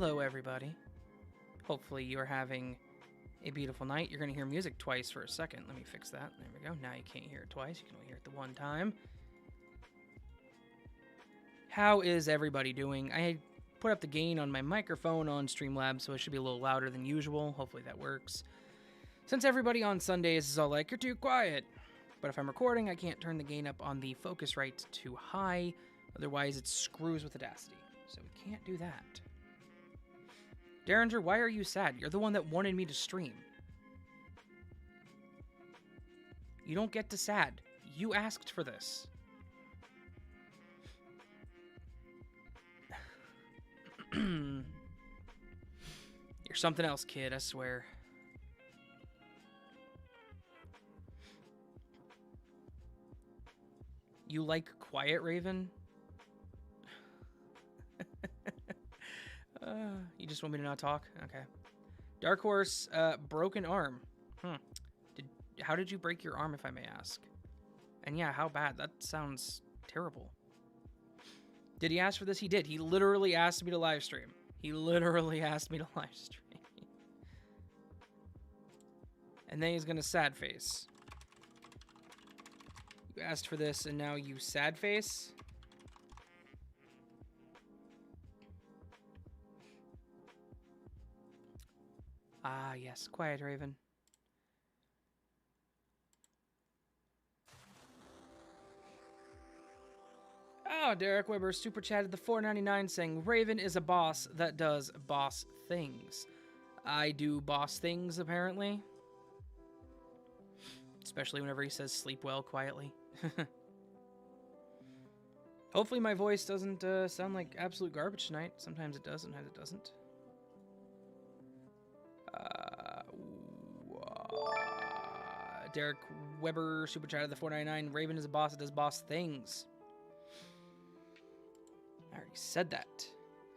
Hello, everybody. Hopefully, you're having a beautiful night. You're going to hear music twice for a second. Let me fix that. There we go. Now you can't hear it twice. You can only hear it the one time. How is everybody doing? I put up the gain on my microphone on Streamlabs, so it should be a little louder than usual. Hopefully that works. Since everybody on Sundays is all like, you're too quiet. But if I'm recording, I can't turn the gain up on the Focusrite too high. Otherwise, it screws with Audacity. So we can't do that. Derringer, why are you sad? You're the one that wanted me to stream. You don't get to sad. You asked for this. You're something else, kid, I swear. You like quiet, Raven? You just want me to not talk? Okay. Dark Horse, broken arm. How did you break your arm, if I may ask? And yeah, how bad? That sounds terrible. Did he ask for this? He did. He literally asked me to live stream. He literally asked me to live stream. And then he's gonna sad face. You asked for this, and now you sad face? Ah, yes. Quiet, Raven. Oh, Derek Weber super chatted the $4.99 saying, Raven is a boss that does boss things. I do boss things, apparently. Especially whenever he says sleep well quietly. Hopefully my voice doesn't sound like absolute garbage tonight. Sometimes it does, sometimes it doesn't. Derek Weber super chatted the $4.99. Raven is a boss that does boss things. I already said that.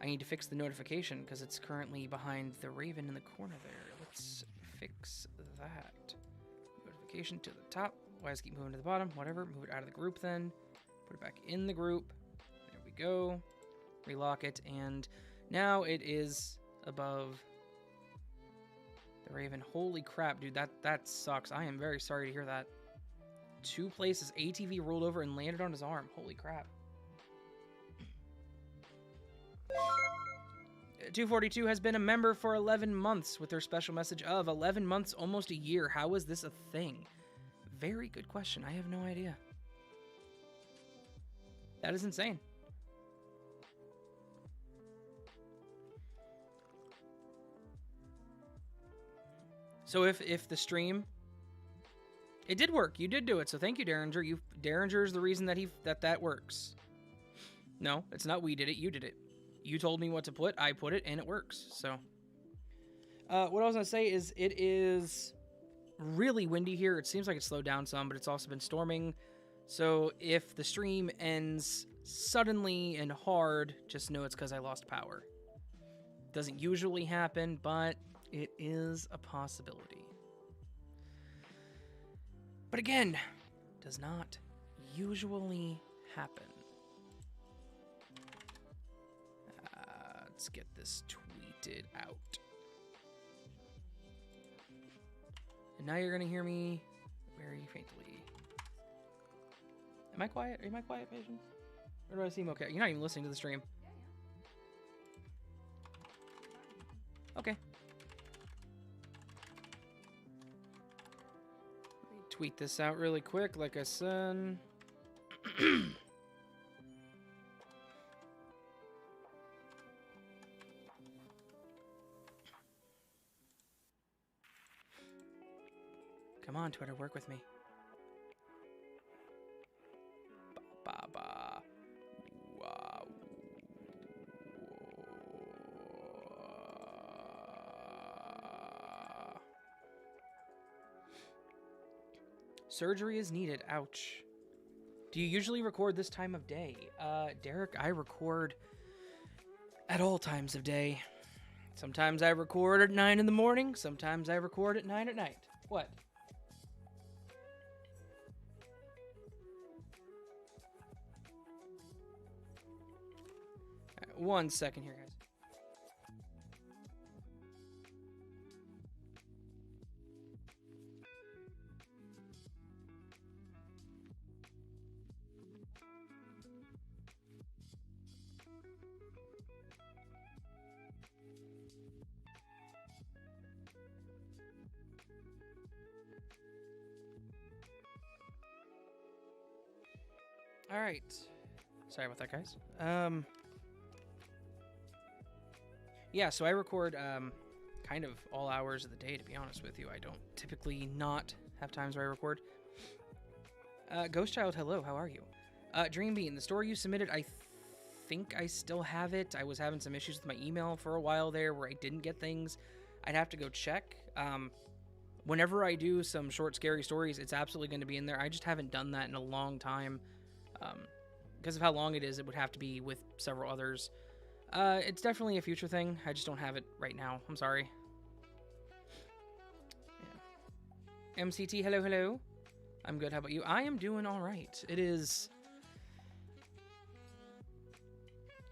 I need to fix the notification because it's currently behind the Raven in the corner there. Let's fix that. Notification to the top. Why does it keep moving to the bottom? Whatever. Move it out of the group then. Put it back in the group. There we go. Relock it. And now it is above the Raven. Holy crap, dude. That sucks. I am very sorry to hear that. 2 places. ATV rolled over and landed on his arm. Holy crap. 242 has been a member for 11 months with their special message of 11 months, almost a year. How is this a thing? Very good question. I have no idea. That is insane. So if the stream, it did work. You did do it. So thank you, Derringer. Derringer is the reason that works. No, it's not we did it. You did it. You told me what to put, I put it, and it works. So, what I was going to say is it is really windy here. It seems like it slowed down some, but it's also been storming. So, if the stream ends suddenly and hard, just know it's because I lost power. Doesn't usually happen, but it is a possibility. But again, does not usually happen. Let's get this tweeted out. And now you're going to hear me very faintly. Am I quiet? Am I quiet, Patience? Or do I seem okay? You're not even listening to the stream. Okay. Let me tweet this out really quick, like I said. Come on, Twitter, work with me. Ba ba. Wow. Surgery is needed. Ouch. Do you usually record this time of day? Derek, I record at all times of day. Sometimes I record at 9 in the morning. Sometimes I record at 9 at night. What? One second here, guys. All right. Sorry about that, guys. Yeah, so I record kind of all hours of the day, to be honest with you. I don't typically not have times where I record. Ghost Child, hello, how are you? Dream Bean, the story you submitted, I think I still have it. I was having some issues with my email for a while there where I didn't get things. I'd have to go check. Whenever I do some short, scary stories, it's absolutely going to be in there. I just haven't done that in a long time. Because of how long it is, it would have to be with several others. It's definitely a future thing. I just don't have it right now. I'm sorry. Yeah. MCT, hello, hello. I'm good. How about you? I am doing all right. It is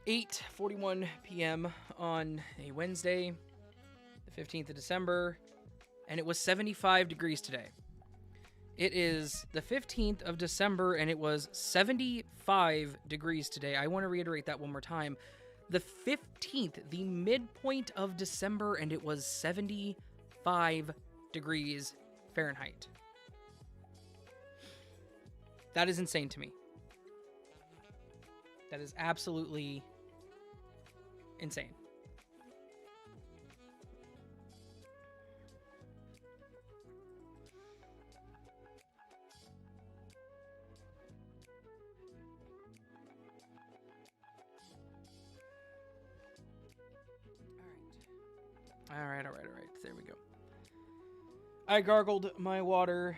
8:41 p.m. on a Wednesday, the 15th of December, and it was 75 degrees today. It is the 15th of December, and it was 75 degrees today. I want to reiterate that one more time. The 15th, the midpoint of December, and it was 75 degrees Fahrenheit. That is insane to me. That is absolutely insane. All right. There we go. I gargled my water.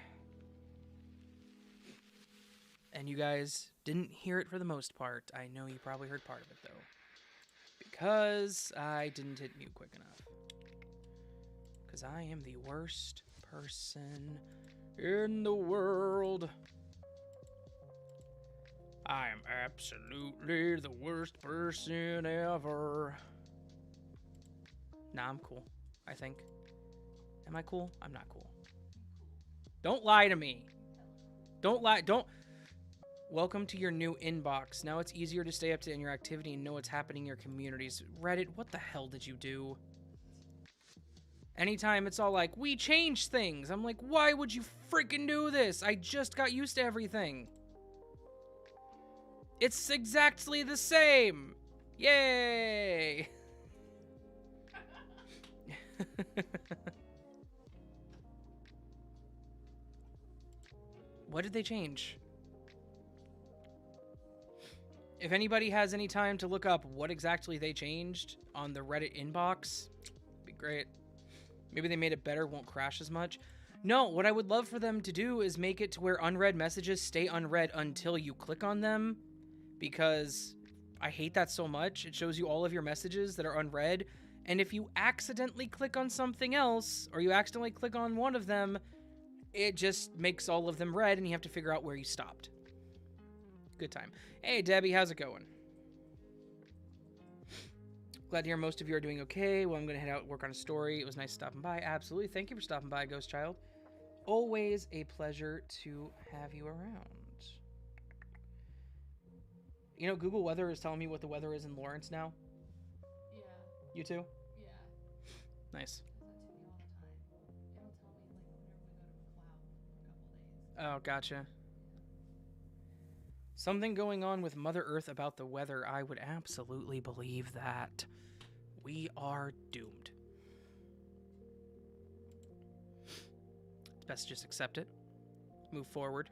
And you guys didn't hear it for the most part. I know you probably heard part of it, though. Because I didn't hit mute quick enough. Because I am the worst person in the world. I am absolutely the worst person ever. Nah, I'm cool, I think. Am I cool? I'm not cool. Don't lie to me. Don't lie. Don't... Welcome to your new inbox. Now it's easier to stay up to your activity and know what's happening in your communities. Reddit, what the hell did you do? Anytime it's all like, we changed things. I'm like, why would you freaking do this? I just got used to everything. It's exactly the same. Yay. What did they change? If anybody has any time to look up what exactly they changed on the Reddit inbox, it'd be great. Maybe they made it better, won't crash as much. No, what I would love for them to do is make it to where unread messages stay unread until you click on them, because I hate that so much. It shows you all of your messages that are unread, and if you accidentally click on something else, or you accidentally click on one of them, it just makes all of them read, and you have to figure out where you stopped. Good time. Hey, Debbie, how's it going? Glad to hear most of you are doing okay. Well, I'm going to head out and work on a story. It was nice stopping by. Absolutely. Thank you for stopping by, Ghost Child. Always a pleasure to have you around. You know, Google Weather is telling me what the weather is in Lawrence now. Yeah. You too? Yeah. Nice. It'll tell me like whenever we go to McLeod for a couple days. Oh, gotcha. Something going on with Mother Earth about the weather. I would absolutely believe that. We are doomed. It's best to just accept it. Move forward.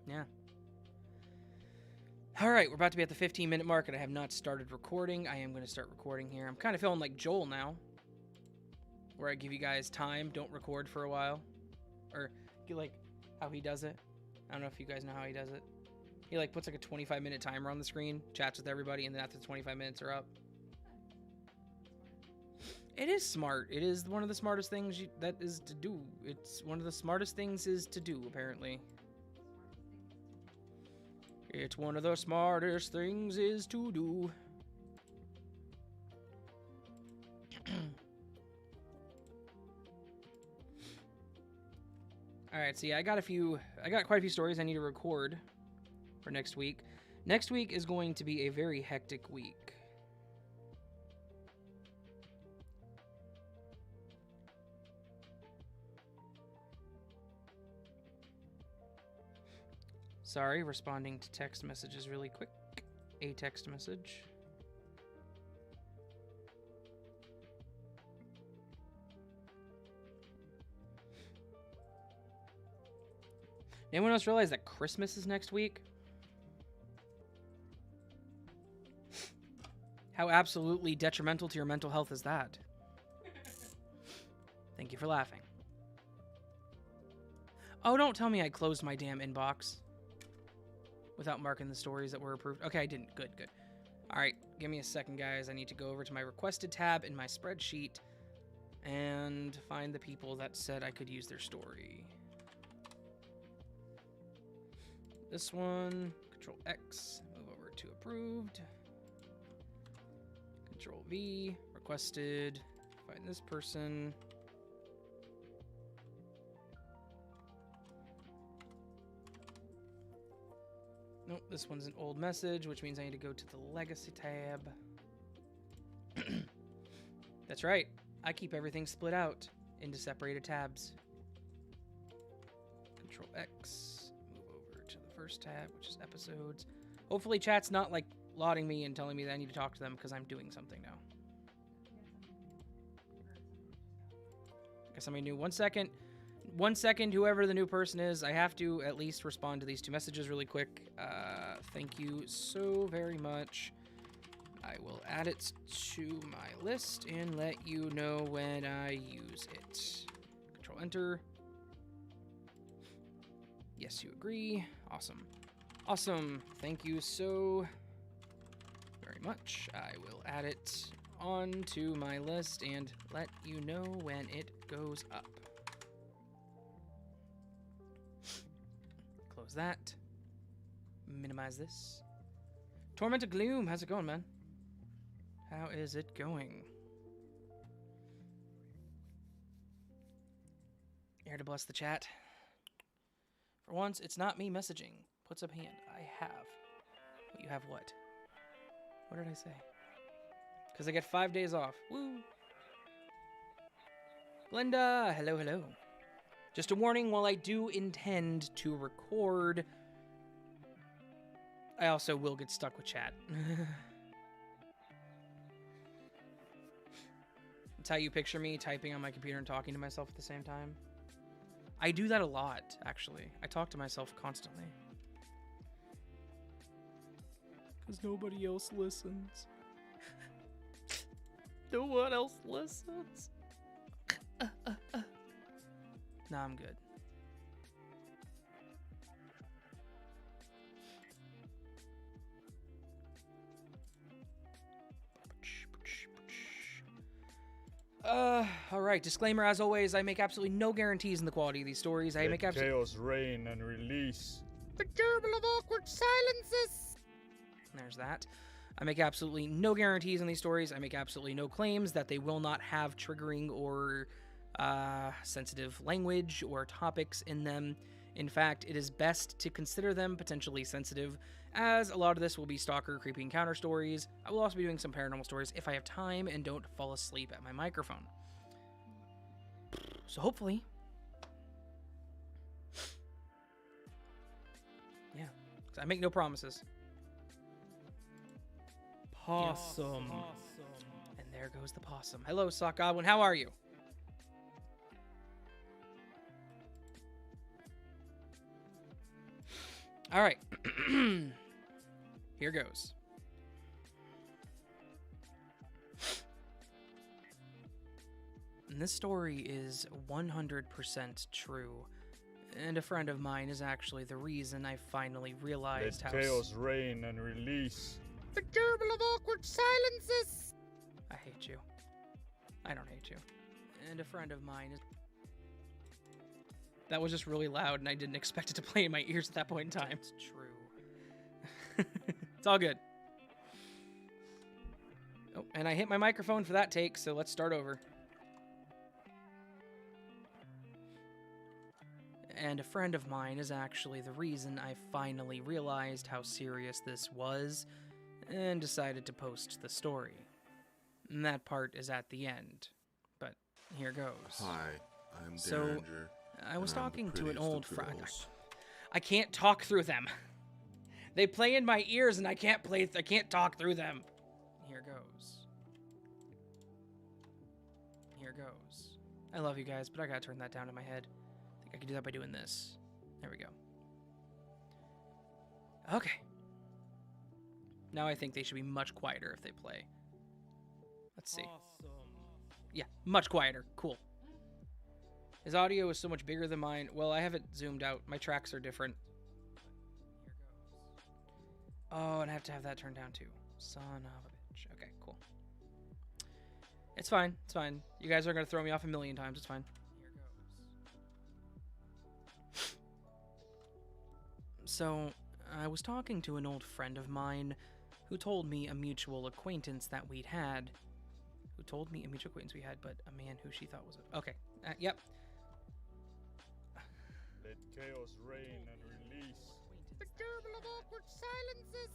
Yeah. Alright, we're about to be at the 15-minute mark, and I have not started recording. I am going to start recording here. I'm kind of feeling like Joel now, where I give you guys time, don't record for a while. Or, you like how he does it? I don't know if you guys know how he does it. He like puts like a 25-minute timer on the screen, chats with everybody, and then after the 25 minutes are up. It is smart. It is one of the smartest things that is to do. It's one of the smartest things is to do, apparently. It's one of the smartest things is to do. Alright, so yeah, I got quite a few stories I need to record for next week. Next week is going to be a very hectic week. Sorry, responding to text messages really quick. A text message. Anyone else realize that Christmas is next week? How absolutely detrimental to your mental health is that? Thank you for laughing. Oh, don't tell me I closed my damn inbox without marking the stories that were approved. Okay, I didn't. Good, good. All right, give me a second, guys. I need to go over to my requested tab in my spreadsheet and find the people that said I could use their story. This one, Control X, move over to approved. Control V, requested, find this person. Nope, this one's an old message, which means I need to go to the legacy tab. That's right, I keep everything split out into separated tabs. Control X, move over to the first tab, which is episodes. Hopefully chat's not like lauding me and telling me that I need to talk to them because I'm doing something now. Got somebody new. 1 second. 1 second, whoever the new person is, I have to at least respond to these two messages really quick. Thank you so very much. I will add it to my list and let you know when I use it. Control Enter. Yes, you agree. Awesome. Awesome. Thank you so very much. I will add it onto my list and let you know when it goes up. Close that. Minimize this. Torment of Gloom, how's it going, man? How is it going? Here to bless the chat. For once, it's not me messaging. Puts up hand. I have. You have what? What did I say? Because I get 5 days off. Woo! Glenda, hello, hello. Just a warning, while I do intend to record, I also will get stuck with chat. That's how you picture me typing on my computer and talking to myself at the same time. I do that a lot, actually. I talk to myself constantly. Because nobody else listens. No one else listens. Nah, I'm good. Alright, disclaimer as always, I make absolutely no guarantees in the quality of these stories. I make absolutely chaos reign and release. the gerbil of awkward silences. There's that. I make absolutely no guarantees on these stories. I make absolutely no claims that they will not have triggering or sensitive language or topics in them. In fact, it is best to consider them potentially sensitive, as a lot of this will be stalker, creepy encounter stories. I will also be doing some paranormal stories if I have time and don't fall asleep at my microphone. So hopefully, yeah, 'cause I make no promises. Possum. And there goes the possum. Hello, Sock Godwin. How are you? All right. Here goes. And this story is 100% true. And a friend of mine is actually the reason I finally realized Let how... chaos reign and release. The gerbil of awkward silences! I hate you. I don't hate you. And a friend of mine is... That was just really loud, and I didn't expect it to play in my ears at that point in time. It's true. It's all good. Oh, and I hit my microphone for that take, so let's start over. And a friend of mine is actually the reason I finally realized how serious this was, and decided to post the story. And that part is at the end. But here goes. Hi, I'm So, Derringer. I was and I'm the talking to an prettiest old of friend. girls. I can't talk through them. They play in my ears and I can't talk through them. Here goes. Here goes. I love you guys, but I gotta turn that down in my head. I think I can do that by doing this. There we go. Okay. Now I think they should be much quieter if they play. Let's see. Yeah, much quieter. Cool. His audio is so much bigger than mine. Well, I have it zoomed out. My tracks are different. Oh, and I have to have that turned down too. Son of a bitch. Okay, cool. It's fine. It's fine. You guys are going to throw me off a million times. It's fine. So, I was talking to an old friend of mine who told me a mutual acquaintance that we'd had. Who told me a mutual acquaintance we had, but a man who she thought was... Okay. Yep. Let chaos reign and release. The garble of awkward silences.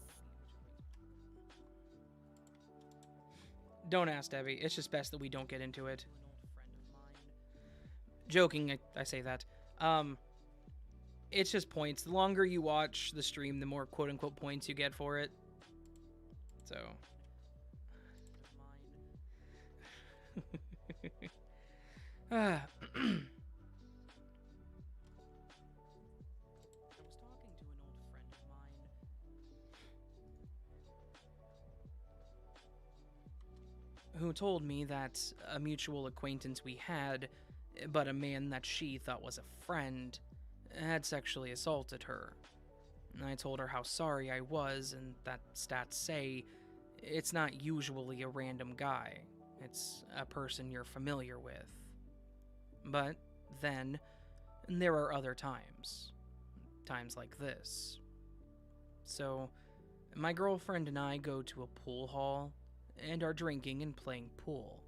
Don't ask, Debbie. It's just best that we don't get into it. Joking, I say that. It's just points. The longer you watch the stream, the more quote-unquote points you get for it. So... I was talking to an old friend of mine who told me that a mutual acquaintance we had, but a man that she thought was a friend, had sexually assaulted her. I told her how sorry I was, and that stats say it's not usually a random guy. It's a person you're familiar with. But then, there are other times. Times like this. So, my girlfriend and I go to a pool hall and are drinking and playing pool.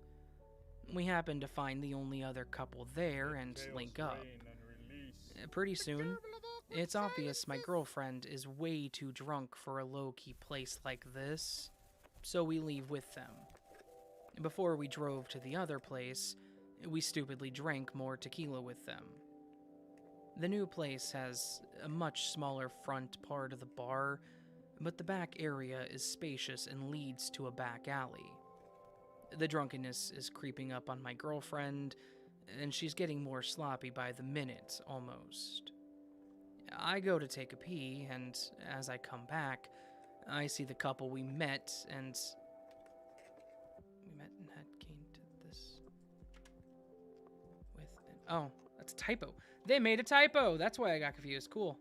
We happen to find the only other couple there and link up. Pretty soon, it's obvious my girlfriend is way too drunk for a low-key place like this, so we leave with them. Before we drove to the other place, we stupidly drank more tequila with them. The new place has a much smaller front part of the bar, but the back area is spacious and leads to a back alley. The drunkenness is creeping up on my girlfriend, and she's getting more sloppy by the minute, almost. I go to take a pee, and as I come back, I see the couple we met and had gained this with an... Oh, that's a typo. They made a typo! That's why I got confused. Cool.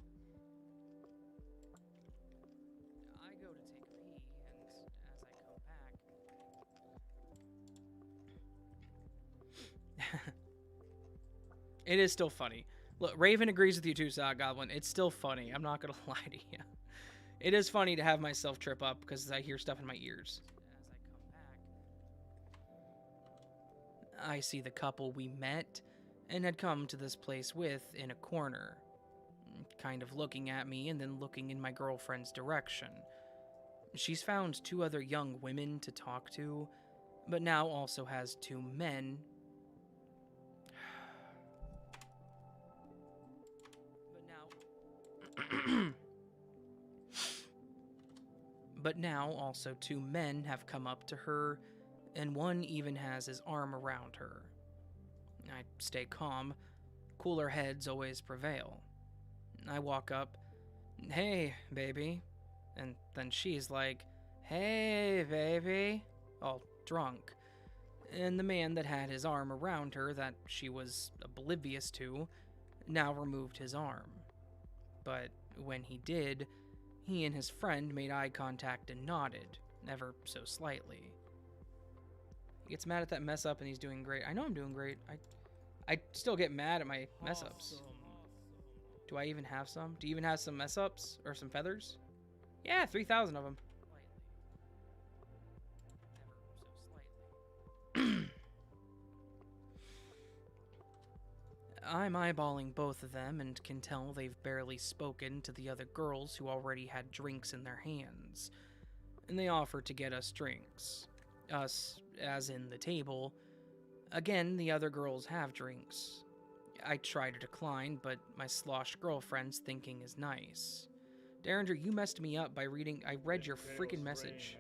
I go to take a pee, and as I come back... It is still funny. Look, Raven agrees with you too, Sock Goblin. It's still funny. I'm not gonna lie to you. It is funny to have myself trip up because I hear stuff in my ears. As I come back, I see the couple we met and had come to this place with in a corner, kind of looking at me and then looking in my girlfriend's direction. She's found 2 other young women to talk to, but now also has 2 men. But now also 2 men have come up to her, and one even has his arm around her. I stay calm. Cooler heads always prevail. I walk up, "Hey, baby." And then she's like, "Hey, baby," all drunk. And the man that had his arm around her that she was oblivious to now removed his arm. But when he did, he and his friend made eye contact and nodded, ever so slightly. He gets mad at that mess up and he's doing great. I know I'm doing great. I still get mad at my mess ups. Do I even have some? Do you even have some mess ups or some feathers? Yeah, 3,000 of them. I'm eyeballing both of them and can tell they've barely spoken to the other girls who already had drinks in their hands. And they offer to get us drinks. Us, as in the table. Again, the other girls have drinks. I try to decline, but my sloshed girlfriend's thinking is nice. Derringer, you messed me up by reading... I read your freaking message.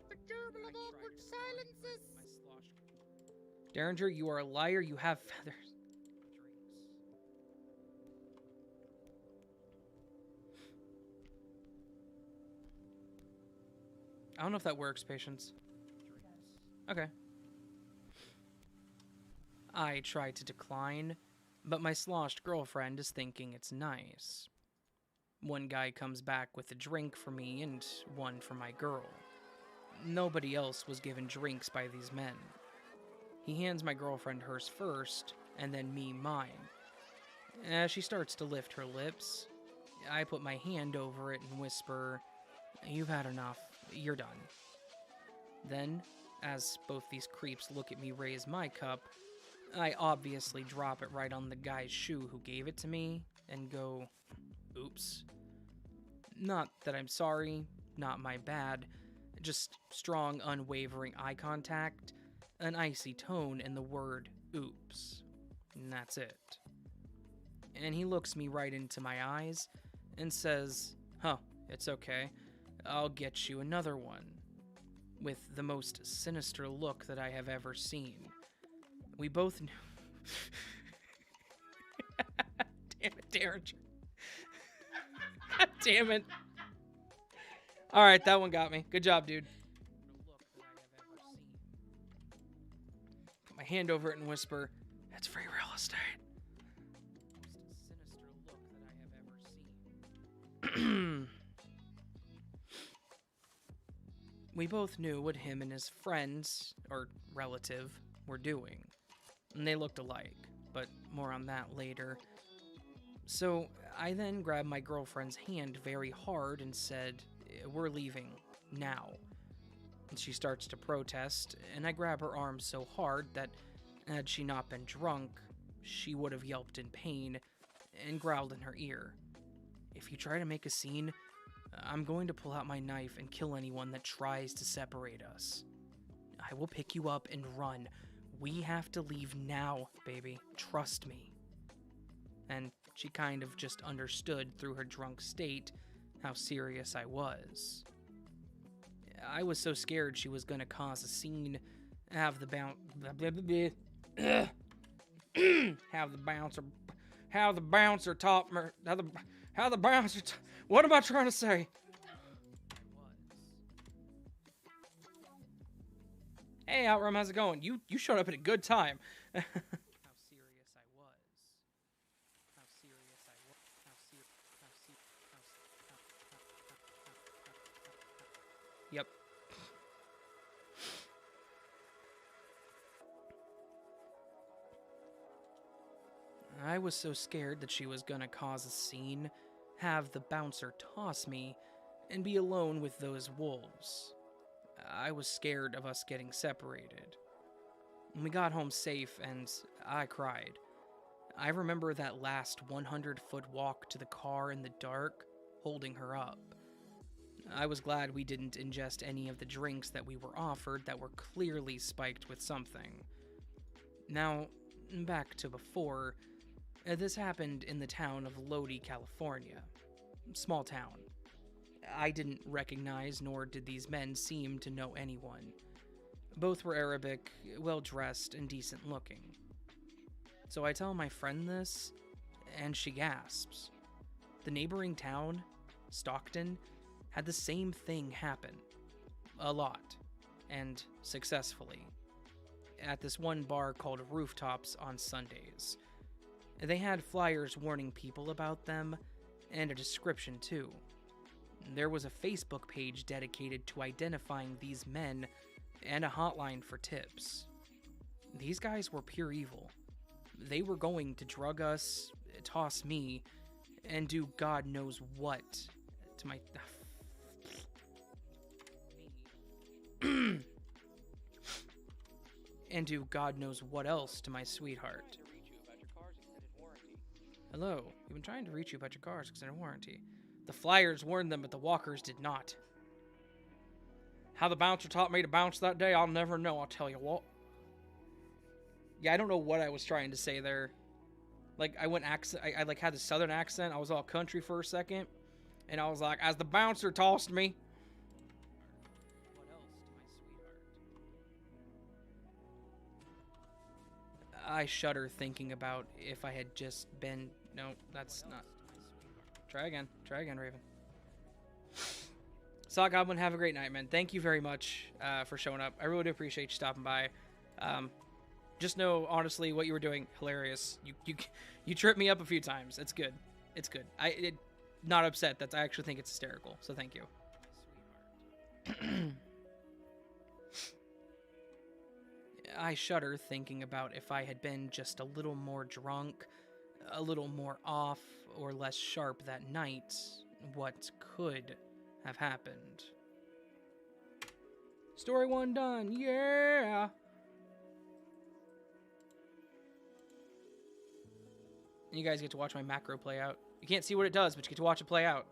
The garble of awkward silences. Derringer, you are a liar. You have feathers. I don't know if that works, Patience. Okay. I try to decline, but my sloshed girlfriend is thinking it's nice. One guy comes back with a drink for me and one for my girl. Nobody else was given drinks by these men. He hands my girlfriend hers first, and then me mine. As she starts to lift her lips, I put my hand over it and whisper, "You've had enough. You're done." Then, as both these creeps look at me raise my cup, I obviously drop it right on the guy's shoe who gave it to me and go, "Oops." Not that I'm sorry, not my bad, just strong, unwavering eye contact, an icy tone, and the word "oops." And that's it. And he looks me right into my eyes and says, "Huh, it's okay. I'll get you another one," with the most sinister look that I have ever seen. We both knew. Damn it, Darren. God damn it. Alright, that one got me. Good job, dude. Put my hand over it and whisper, "It's free real estate." Most sinister look that I have ever seen. We both knew what him and his friends, or relative, were doing. And they looked alike, but more on that later. So I then grabbed my girlfriend's hand very hard and said, "We're leaving, now." And she starts to protest, and I grab her arm so hard that, had she not been drunk, she would have yelped in pain and growled in her ear, "If you try to make a scene, I'm going to pull out my knife and kill anyone that tries to separate us. I will pick you up and run. We have to leave now, baby. Trust me." And she kind of just understood through her drunk state how serious I was. I was so scared she was going to cause a scene, have the bouncer top me, how the bouncer, what am I trying to say? Hey, Outrun, how's it going? You showed up at a good time. How serious I was. How serious I was. Yep. I was so scared that she was gonna cause a scene, have the bouncer toss me, and be alone with those wolves. I was scared of us getting separated. We got home safe, and I cried. I remember that last 100-foot walk to the car in the dark, holding her up. I was glad we didn't ingest any of the drinks that we were offered that were clearly spiked with something. Now, back to before. This happened in the town of Lodi, California. Small town. I didn't recognize, nor did these men seem to know anyone. Both were Arabic, well-dressed, and decent-looking. So I tell my friend this, and she gasps. The neighboring town, Stockton, had the same thing happen. A lot. And successfully. At this one bar called Rooftops on Sundays. They had flyers warning people about them, and a description too. There was a Facebook page dedicated to identifying these men, and a hotline for tips. These guys were pure evil. They were going to drug us, toss me, and do God knows what to my... and do God knows what else to my sweetheart. Hello, we've been trying to reach you about your car's extended warranty. The flyers warned them, but the walkers did not. How the bouncer taught me to bounce that day, I'll never know, I'll tell you what. Yeah, I don't know what I was trying to say there. Like, I went accent, I like had the southern accent, I was all country for a second. And I was like, as the bouncer tossed me. What else to my sweetheart? I shudder thinking about if I had just been... No, that's not... Try again, Raven. Saw Goblin, have a great night, man. Thank you very much for showing up. I really do appreciate you stopping by. Just know, honestly, what you were doing, hilarious. You tripped me up a few times. It's good. It's good. Not upset. I actually think it's hysterical. So thank you. Sweetheart. I shudder thinking about if I had been just a little more drunk, a little more off, or less sharp that night, what could have happened. Story 1 done. Yeah! And you guys get to watch my macro play out. You can't see what it does, but you get to watch it play out.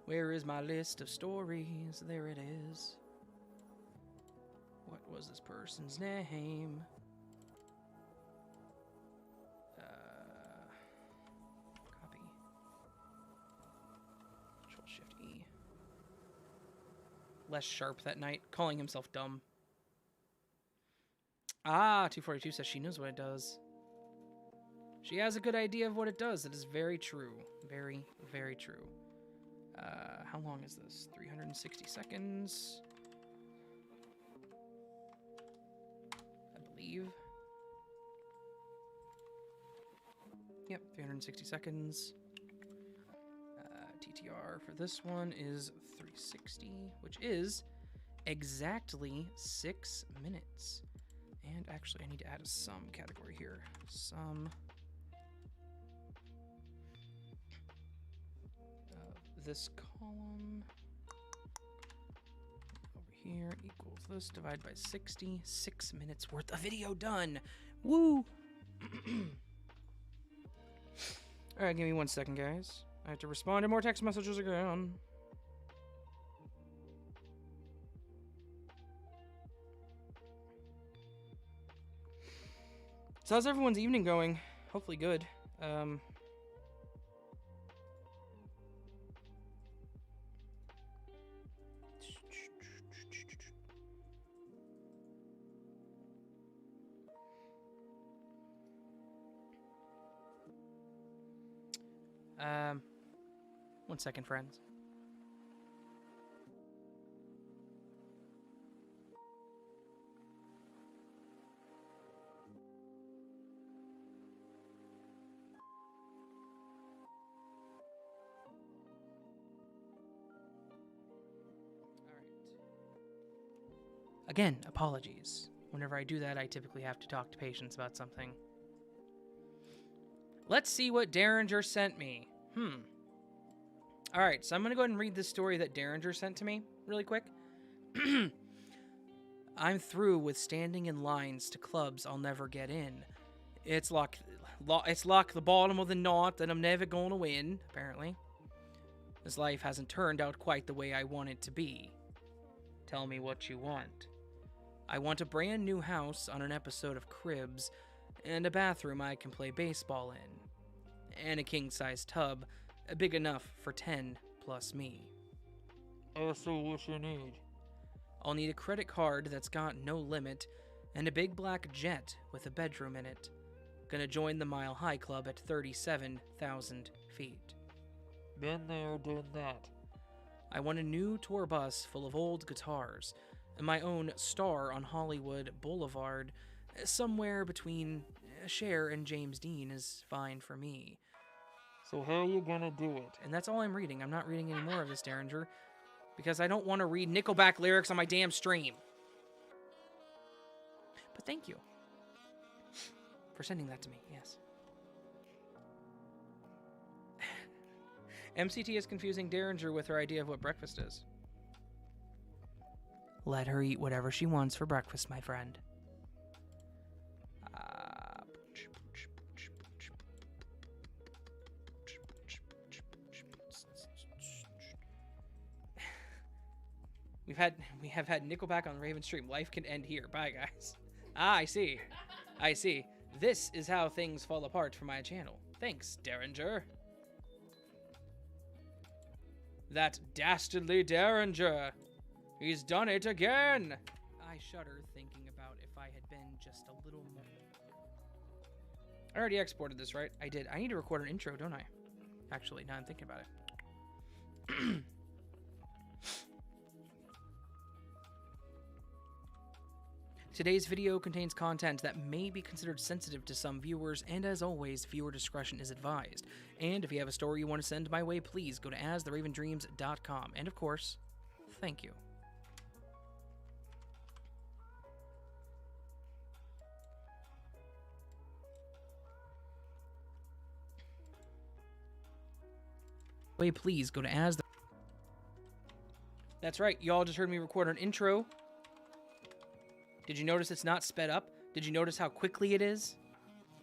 Where is my list of stories? There it is. What was this person's name? Copy. Control-Shift-E. Less sharp that night, calling himself dumb. Ah, 242 says she knows what it does. She has a good idea of what it does. It is very true. Very, very true. How long is this? 360 seconds. I believe. Yep, 360 seconds. TTR for this one is 360, which is exactly 6 minutes. And actually, I need to add a sum category here. Sum of this column over here equals this divided by 60. 6 minutes worth of video done. Woo! All right, give me 1 second, guys. I have to respond to more text messages again. So how's everyone's evening going? Hopefully good. One second, friends. Again, apologies. Whenever I do that, I typically have to talk to patients about something. Let's see what Derringer sent me. Alright, so I'm going to go ahead and read this story that Derringer sent to me really quick. I'm through with standing in lines to clubs I'll never get in. It's like the bottom of the knot that I'm never going to win, apparently. This life hasn't turned out quite the way I want it to be. Tell me what you want. I want a brand new house on an episode of Cribs, and a bathroom I can play baseball in, and a king-size tub, big enough for 10 plus me. I see what you need. I'll need a credit card that's got no limit, and a big black jet with a bedroom in it. Gonna join the Mile High Club at 37,000 feet. Been there, done that. I want a new tour bus full of old guitars, and my own star on Hollywood Boulevard. Somewhere between Cher and James Dean is fine for me. So how are you gonna do it? And that's all I'm reading. I'm not reading any more of this, Derringer, because I don't want to read Nickelback lyrics on my damn stream. But thank you for sending that to me, yes. MCT is confusing Derringer with her idea of what breakfast is. Let her eat whatever she wants for breakfast, my friend. We have had Nickelback on Raven's stream. Life can end here. Bye, guys. Ah, I see. I see. This is how things fall apart for my channel. Thanks, Derringer. That dastardly Derringer. He's done it again. I shudder thinking about if I had been just a little more. I already exported this, right? I did. I need to record an intro, don't I? Actually, now I'm thinking about it. Today's video contains content that may be considered sensitive to some viewers, and as always, viewer discretion is advised. And if you have a story you want to send my way, please go to astheravendreams.com. And of course, thank you. Please go to as the... That's right, y'all just heard me record an intro. Did you notice it's not sped up? Did you notice how quickly it is?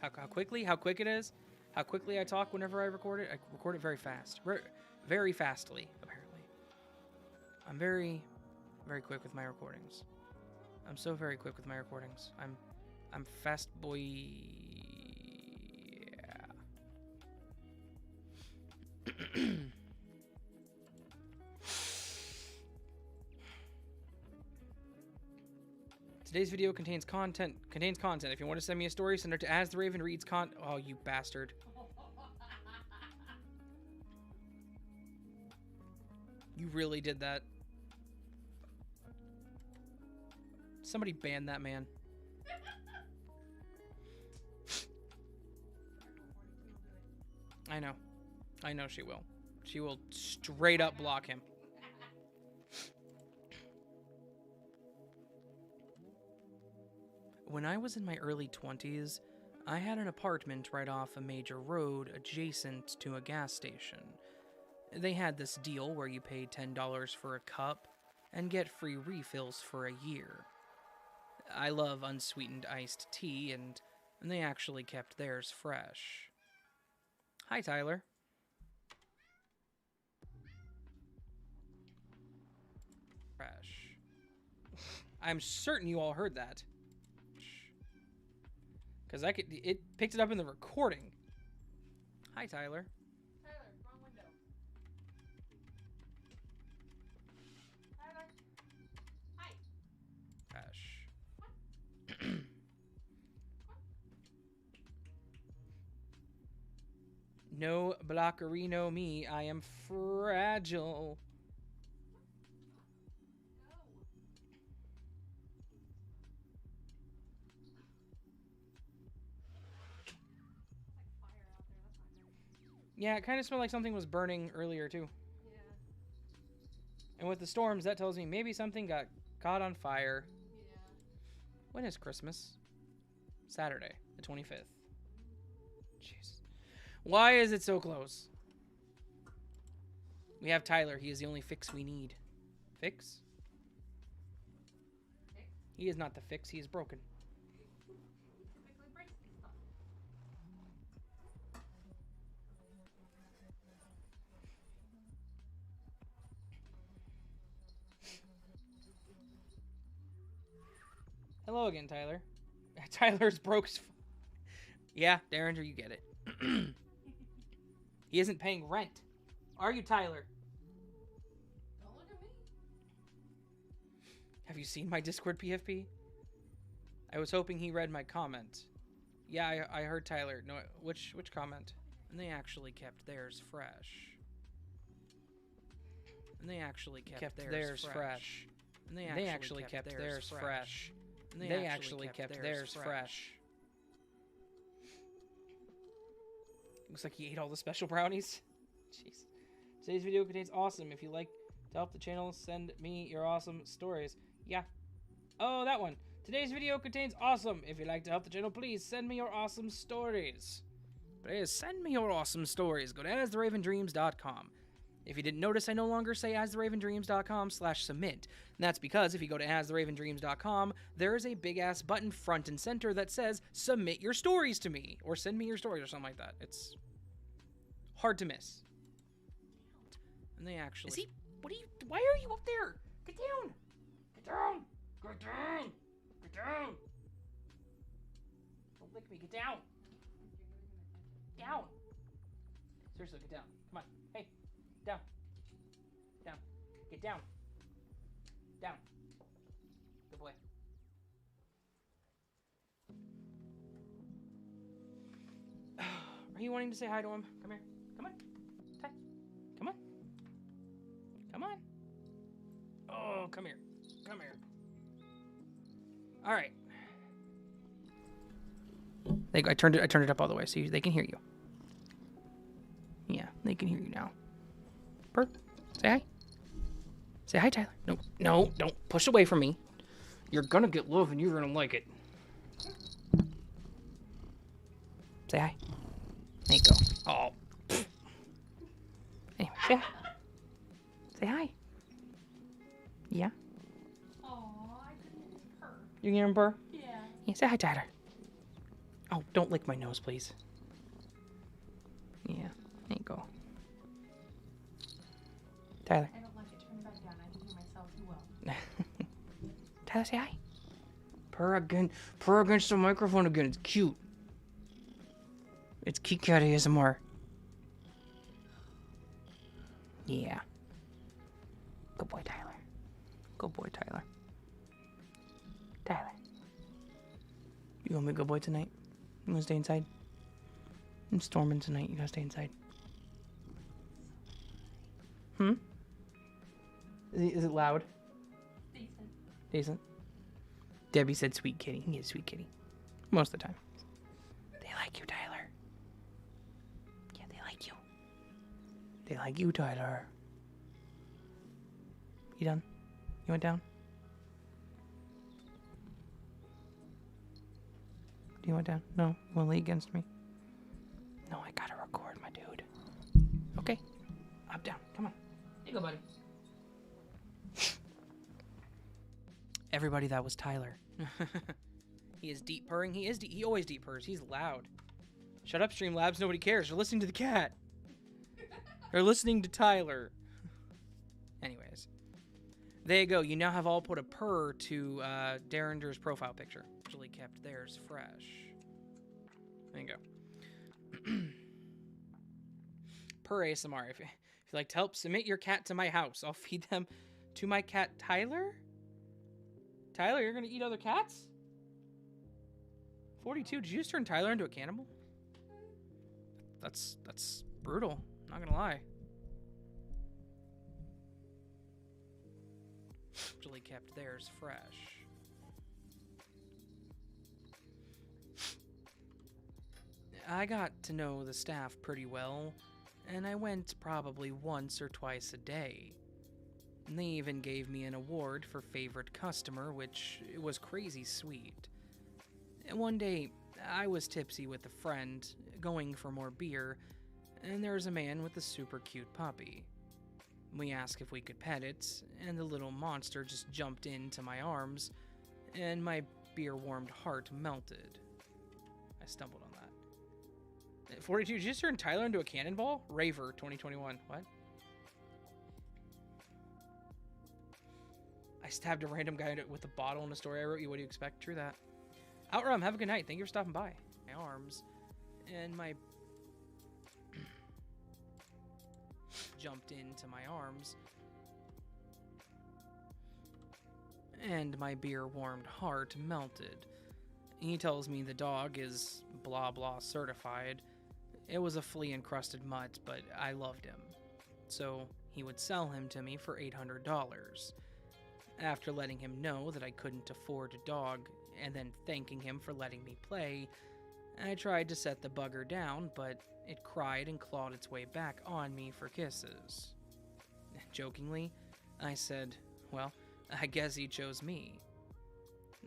How quick it is? How quickly I talk whenever I record it? I record it very fast. Very fastly, apparently. I'm very quick with my recordings. I'm so very quick with my recordings. I'm fast boy. Yeah. Today's video contains content. If you want to send me a story, send it to As the Raven Reads Oh, you bastard. You really did that. Somebody ban that man. I know. I know she will. She will straight up block him. When I was in my early 20s, I had an apartment right off a major road adjacent to a gas station. They had this deal where you paid $10 for a cup and get free refills for a year. I love unsweetened iced tea, and they actually kept theirs fresh. Hi, Tyler. Fresh. I'm certain you all heard that. Because it picked it up in the recording. Hi, Tyler. Tyler, wrong window. Tyler. Hi. Fresh. No blockerino me, I am fragile. Yeah, it kind of smelled like something was burning earlier, too. Yeah. And with the storms, that tells me maybe something got caught on fire. Yeah. When is Christmas? Saturday, the 25th. Jeez. Why is it so close? We have Tyler. He is the only fix we need. Fix? Fix? He is not the fix. He is broken. Quickly break stuff. Hello again, Tyler. Tyler's broke. Yeah, Derringer, you get it. He isn't paying rent. Are you, Tyler? Don't look at me. Have you seen my Discord PFP? I was hoping he read my comment. Yeah, I heard Tyler. No, which comment? And they actually kept theirs fresh. And they actually kept theirs fresh. And they actually kept theirs fresh. And they actually kept theirs fresh. Looks like he ate all the special brownies. Jeez. Today's video contains awesome. If you like to help the channel, send me your awesome stories. Yeah. Oh, that one. Today's video contains awesome. If you'd like to help the channel, please send me your awesome stories. Please send me your awesome stories. Go to astheravendreams.com. If you didn't notice, I no longer say astheravendreams.com/submit. And that's because if you go to astheravendreams.com, there is a big-ass button front and center that says, submit your stories to me, or send me your stories, or something like that. It's hard to miss. And they actually... Is he... Why are you up there? Get down! Get down! Get down! Get down! Don't lick me. Get down! Down! Seriously, get down. Come on. Hey! Down. Down. Get down. Down. Good boy. Are you wanting to say hi to him? Come here. Come on. Ty. Come on. Come on. Oh, come here. Come here. All right. I turned it up all the way so they can hear you. Yeah, they can hear you now. Purr. Say hi. Say hi, Tyler. No, no, don't push away from me. You're gonna get love and you're gonna like it. Say hi. There you go. Oh. Anyway, say hi. Say hi. Yeah? Aw, I couldn't purr. You can hear him purr? Yeah. Yeah, say hi, Tyler. Oh, don't lick my nose, please. Yeah, there you go. Tyler. I don't like it. Turn it back down. I can hear myself too well. Tyler, say hi. Purr again. Purr against the microphone again. It's cute. It's Kit Kat ASMR. Yeah. Good boy, Tyler. Good boy, Tyler. Tyler. You gonna be a good boy tonight? You gonna stay inside? I'm storming tonight. You gotta stay inside. Hmm? Is it loud? Decent. Decent? Debbie said sweet kitty. He is sweet kitty. Most of the time. They like you, Tyler. Yeah, they like you. They like you, Tyler. You done? You went down? You went down? No? You wanna lay against me? No, I gotta record, my dude. Okay. Up, down. Come on. Here you go, buddy. Everybody, that was Tyler. He is deep purring. He always deep purrs. He's loud. Shut up, Streamlabs. Nobody cares. They're listening to the cat. They're listening to Tyler. Anyways. There you go. You now have all put a purr to Derringer's profile picture. Actually kept theirs fresh. There you go. Purr ASMR. If you'd like to help, submit your cat to my house. I'll feed them to my cat, Tyler? Tyler, you're gonna eat other cats? 42. Did you just turn Tyler into a cannibal? That's brutal. Not gonna lie. Actually kept theirs fresh. I got to know the staff pretty well, and I went probably once or twice a day. And they even gave me an award for favorite customer, which was crazy sweet. And one day, I was tipsy with a friend, going for more beer, and there was a man with a super cute puppy. We asked if we could pet it, and the little monster just jumped into my arms, and my beer-warmed heart melted. I stumbled on that. 42, did you just turn Tyler into a cannonball? Raver 2021. What? I stabbed a random guy with a bottle in a story I wrote you. What do you expect? True that. Outrum, have a good night. Thank you for stopping by. My arms and my jumped into my arms, and my beer-warmed heart melted. He tells me the dog is blah blah certified. It was a flea-encrusted mutt, but I loved him. So he would sell him to me for $800. After letting him know that I couldn't afford a dog, and then thanking him for letting me play, I tried to set the bugger down, but it cried and clawed its way back on me for kisses. Jokingly, I said, well, I guess he chose me.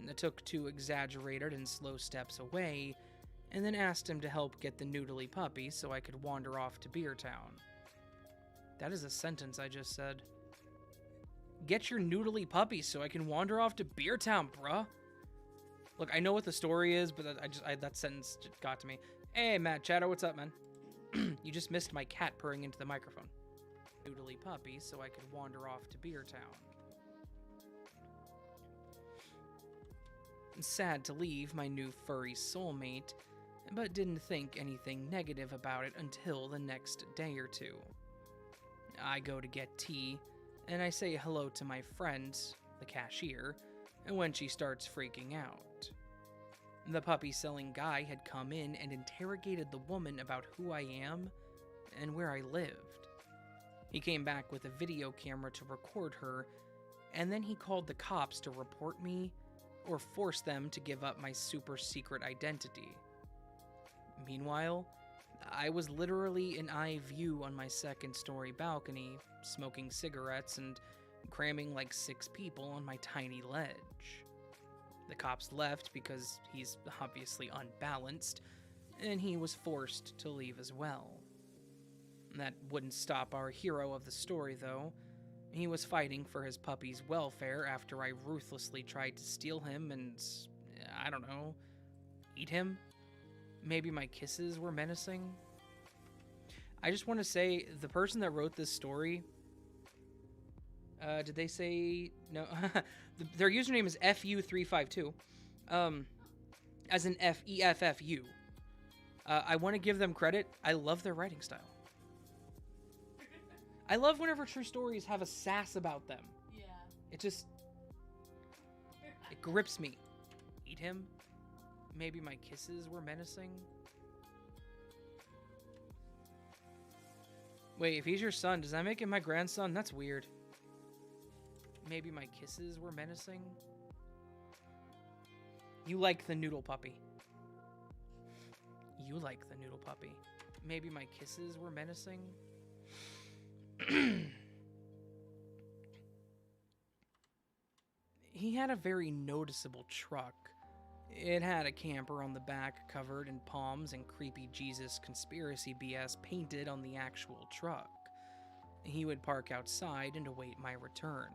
I took 2 exaggerated and slow steps away, and then asked him to help get the noodly puppy so I could wander off to Beer Town. That is a sentence I just said. Get your noodly puppy so I can wander off to Beer Town, bruh. Look, I know what the story is, but that sentence just got to me. Hey, Matt Chatter, what's up, man? You just missed my cat purring into the microphone. Noodly puppy so I could wander off to Beer Town. Sad to leave my new furry soulmate, but didn't think anything negative about it until the next day or two. I go to get tea, and I say hello to my friend, the cashier, and when she starts freaking out. The puppy-selling guy had come in and interrogated the woman about who I am and where I lived. He came back with a video camera to record her, and then he called the cops to report me or force them to give up my super secret identity. Meanwhile, I was literally in eye view on my second-story balcony, smoking cigarettes and cramming like 6 people on my tiny ledge. The cops left because he's obviously unbalanced, and he was forced to leave as well. That wouldn't stop our hero of the story, though. He was fighting for his puppy's welfare after I ruthlessly tried to steal him and, I don't know, eat him? Maybe my kisses were menacing? I just want to say, the person that wrote this story, did they say, no, their username is FU352, as in FEFFU. I want to give them credit. I love their writing style. I love whenever true stories have a sass about them. Yeah. It grips me. Eat him? Maybe my kisses were menacing? Wait, if he's your son, does that make him my grandson? That's weird. Maybe my kisses were menacing? You like the noodle puppy. You like the noodle puppy. Maybe my kisses were menacing? He had a very noticeable truck. It had a camper on the back covered in palms and creepy Jesus conspiracy BS painted on the actual truck. He would park outside and await my return.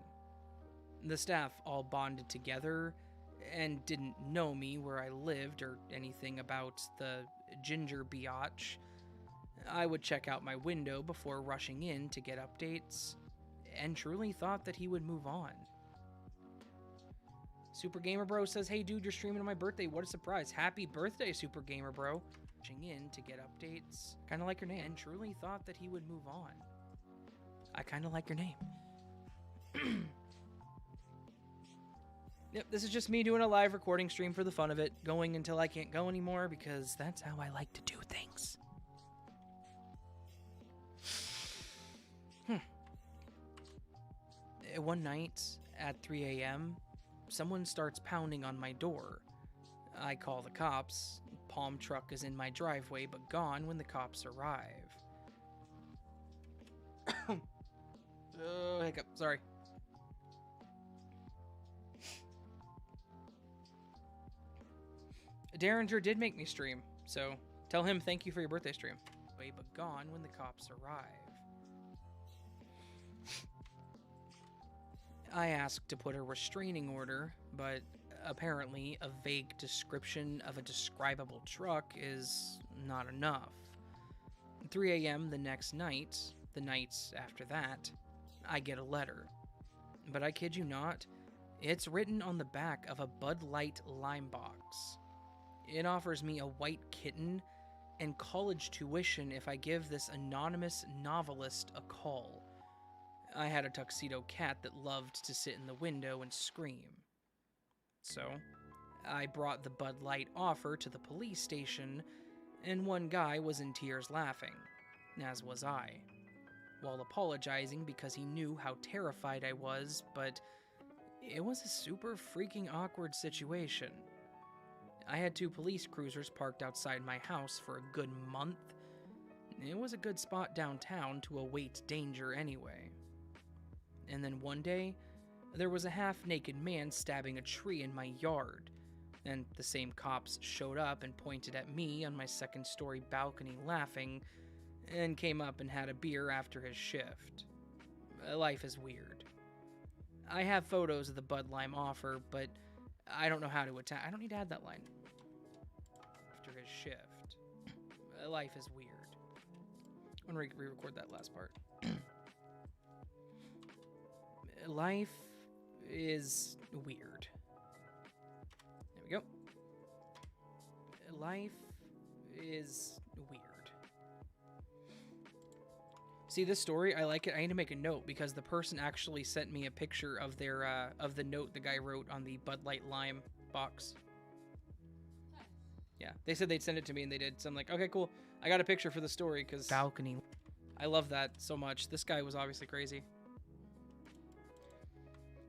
The staff all bonded together and didn't know me where I lived or anything about the ginger biatch. I would check out my window before rushing in to get updates, and truly thought that he would move on. Super Gamer Bro says, "Hey dude, you're streaming on my birthday. What a surprise. Happy birthday, Super Gamer Bro." Rushing in to get updates. Kinda like your name. And truly thought that he would move on. I kinda like your name. Yep, this is just me doing a live recording stream for the fun of it, going until I can't go anymore because that's how I like to do things. One night at 3 a.m., someone starts pounding on my door. I call the cops. Palm truck is in my driveway but gone when the cops arrive. Oh, hiccup, sorry. Derringer did make me stream, so tell him thank you for your birthday stream. But gone when the cops arrive. I asked to put a restraining order, but apparently a vague description of a describable truck is not enough. 3 a.m. the next night, the nights after that, I get a letter. But I kid you not, it's written on the back of a Bud Light lime box. It offers me a white kitten and college tuition if I give this anonymous novelist a call. I had a tuxedo cat that loved to sit in the window and scream. So, I brought the Bud Light offer to the police station, and one guy was in tears laughing, as was I, while apologizing because he knew how terrified I was, but it was a super freaking awkward situation. I had 2 police cruisers parked outside my house for a good month. It was a good spot downtown to await danger anyway. And then one day, there was a half-naked man stabbing a tree in my yard, and the same cops showed up and pointed at me on my second-story balcony laughing, and came up and had a beer after his shift. Life is weird. I have photos of the Bud Lime offer, but I don't know how to attack. I don't need to add that line. After his shift. Life is weird. I'm gonna re-record that last part. Life is weird. There we go. Life is weird. See this story? I like it. I need to make a note because the person actually sent me a picture of their of the note the guy wrote on the Bud Light Lime box. Nice. Yeah, they said they'd send it to me, and they did. So I'm like, okay, cool. I got a picture for the story, because balcony. I love that so much. This guy was obviously crazy.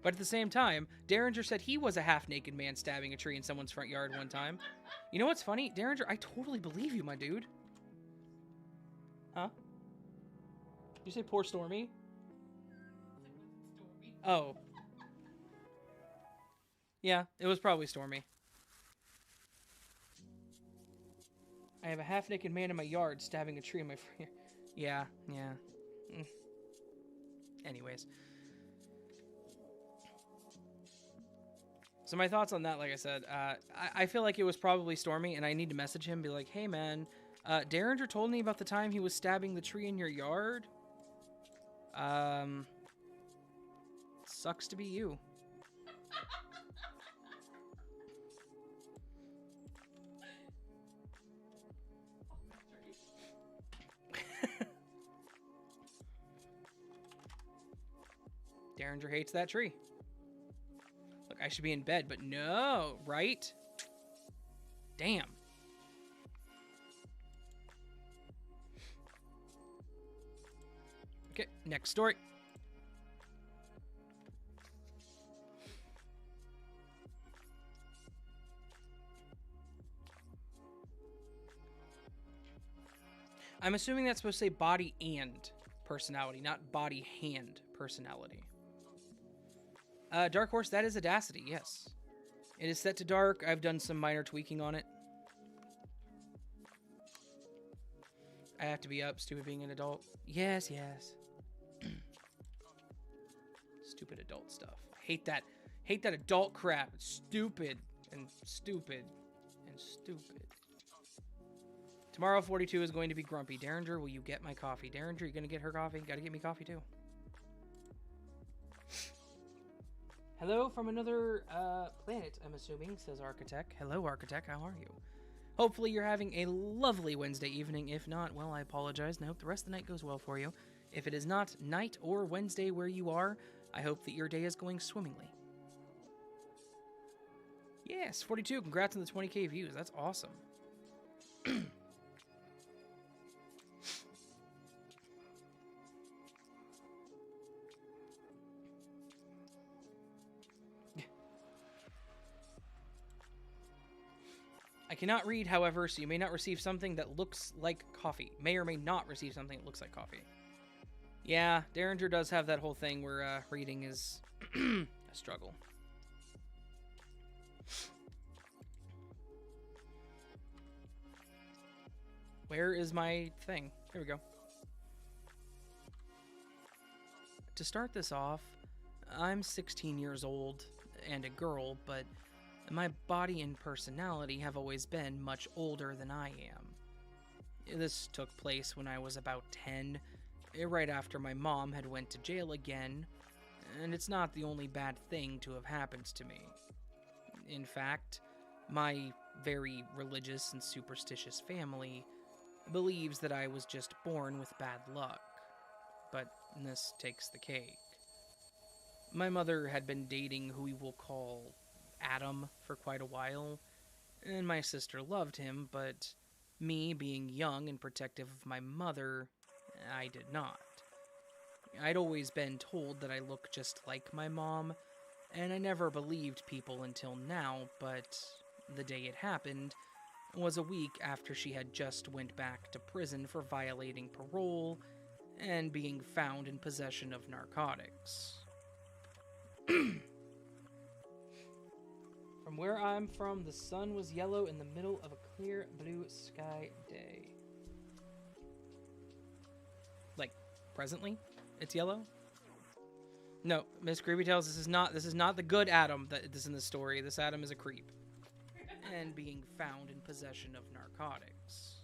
But at the same time, Derringer said he was a half-naked man stabbing a tree in someone's front yard one time. You know what's funny? Derringer, I totally believe you, my dude. Huh? Did you say poor Stormy? Oh. Yeah, it was probably Stormy. I have a half-naked man in my yard stabbing a tree in my front. Yeah. Anyways. So my thoughts on that, like I said, I feel like it was probably Stormy, and I need to message him, be like, hey man, Derringer told me about the time he was stabbing the tree in your yard. Sucks to be you. Derringer hates that tree. Look, I should be in bed, but no, right? Damn. Okay, next story. I'm assuming that's supposed to say body and personality, not body hand personality. Dark Horse, that is Audacity, yes. It is set to dark. I've done some minor tweaking on it. I have to be up, stupid being an adult. Yes. Stupid adult stuff. I hate that. Hate that adult crap. It's stupid and stupid and stupid. Tomorrow 42 is going to be grumpy. Derringer, will you get my coffee? Derringer, you gonna get her coffee? Gotta get me coffee too. Hello from another planet, I'm assuming, says Architect. Hello, Architect, how are you? Hopefully you're having a lovely Wednesday evening. If not, well, I apologize, and I hope the rest of the night goes well for you. If it is not night or Wednesday where you are, I hope that your day is going swimmingly. Yes, 42, congrats on the 20k views. That's awesome. I cannot read, however, so you may not receive something that looks like coffee. May or may not receive something that looks like coffee. Yeah, Derringer does have that whole thing where reading is a struggle. Where is my thing? Here we go. To start this off, I'm 16 years old and a girl, but my body and personality have always been much older than I am. This took place when I was about 10, right after my mom had went to jail again, and it's not the only bad thing to have happened to me. In fact, my very religious and superstitious family believes that I was just born with bad luck, but this takes the cake. My mother had been dating who we will call Adam for quite a while, and my sister loved him, but me, being young and protective of my mother, I did not. I'd always been told that I look just like my mom, and I never believed people until now, but the day it happened was a week after she had just went back to prison for violating parole and being found in possession of narcotics. From where I'm from, the sun was yellow in the middle of a clear blue sky day. Like, presently? It's yellow? No, Miss Creepy tells this is not the good Adam that is in the story. This Adam is a creep. And being found in possession of narcotics.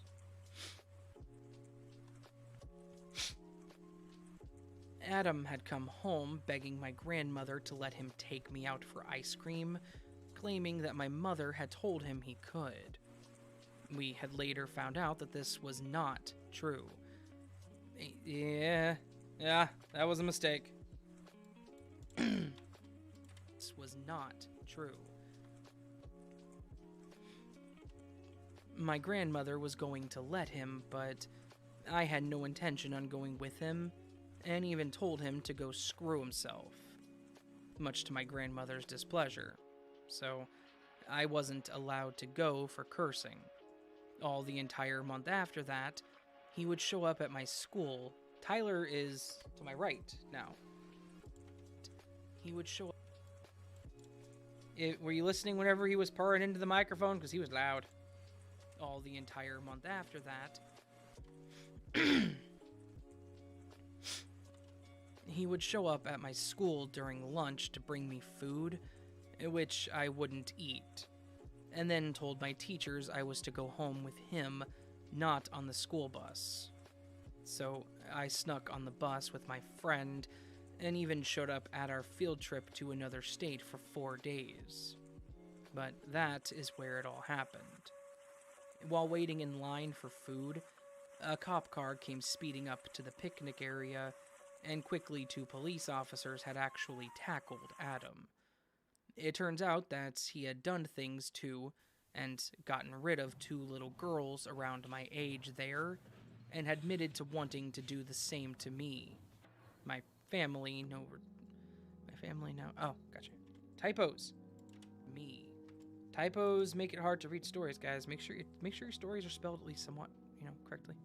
Adam had come home begging my grandmother to let him take me out for ice cream, claiming that my mother had told him he could. We had later found out that this was not true. Yeah, that was a mistake. This was not true. My grandmother was going to let him, but I had no intention on going with him, and even told him to go screw himself, much to my grandmother's displeasure. So I wasn't allowed to go for cursing. All the entire month after that, he would show up at my school. Tyler is to my right now. He would show up. Were you listening whenever he was purring into the microphone? Because he was loud. All the entire month after that, he would show up at my school during lunch to bring me food, which I wouldn't eat, and then told my teachers I was to go home with him, not on the school bus. So I snuck on the bus with my friend, and even showed up at our field trip to another state for 4 days. But that is where it all happened. While waiting in line for food, a cop car came speeding up to the picnic area, and quickly 2 police officers had actually tackled Adam. It turns out that he had done things to, and gotten rid of 2 little girls around my age there, and had admitted to wanting to do the same to me. My family now. Oh, gotcha. Typos. Me. Typos make it hard to read stories, guys. Make sure your stories are spelled at least somewhat, correctly.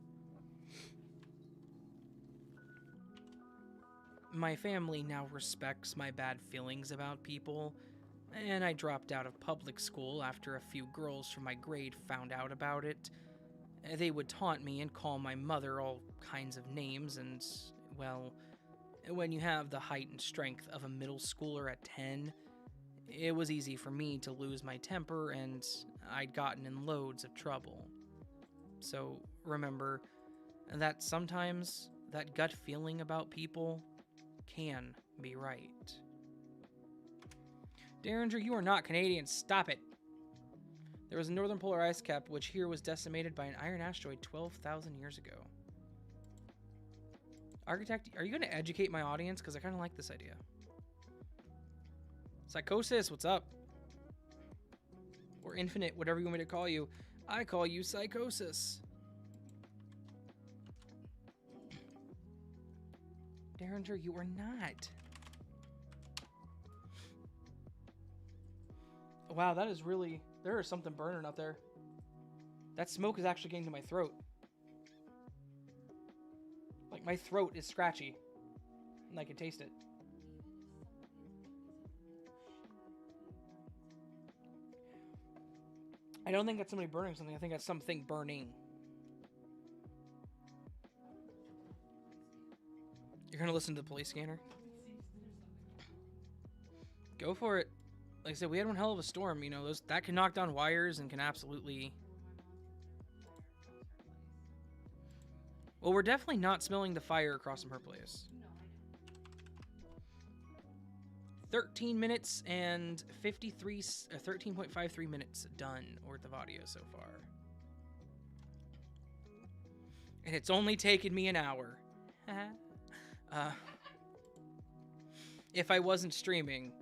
My family now respects my bad feelings about people, and I dropped out of public school after a few girls from my grade found out about it. They would taunt me and call my mother all kinds of names, and, well, when you have the height and strength of a middle schooler at 10, it was easy for me to lose my temper, and I'd gotten in loads of trouble. So remember that sometimes that gut feeling about people can be right. Derringer, you are not Canadian. Stop it. There was a northern polar ice cap, which here was decimated by an iron asteroid 12,000 years ago. Architect, are you going to educate my audience? Because I kind of like this idea. Psychosis, what's up? Or Infinite, whatever you want me to call you. I call you Psychosis. Derringer, you are not. Wow, that is really... There is something burning up there. That smoke is actually getting to my throat. Like, my throat is scratchy. And I can taste it. I don't think that's somebody burning something. I think that's something burning. You're gonna listen to the police scanner? Go for it. Like I said, we had one hell of a storm. That can knock down wires and can absolutely... Well, we're definitely not smelling the fire across from her place. 13 minutes and 13.53 minutes done worth of audio so far. And it's only taken me an hour. If I wasn't streaming.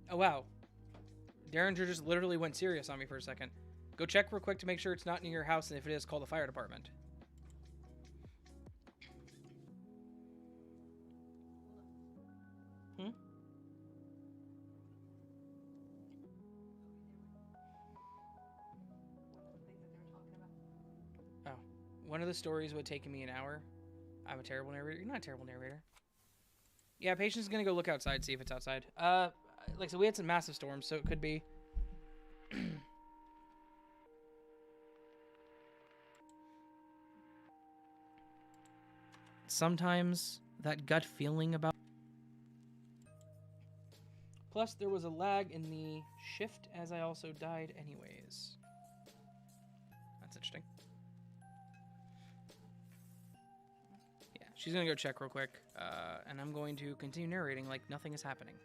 Oh, wow. Derringer just literally went serious on me for a second. Go check real quick to make sure it's not near your house, and if it is, call the fire department. Oh. One of the stories would have taken me an hour. I'm a terrible narrator. You're not a terrible narrator. Yeah, Patience is going to go look outside, see if it's outside. Like I said, we had some massive storms, so it could be. Sometimes that gut feeling about... Plus, there was a lag in the shift as I also died anyways. That's interesting. Yeah, She's gonna go check real quick, and I'm going to continue narrating like nothing is happening.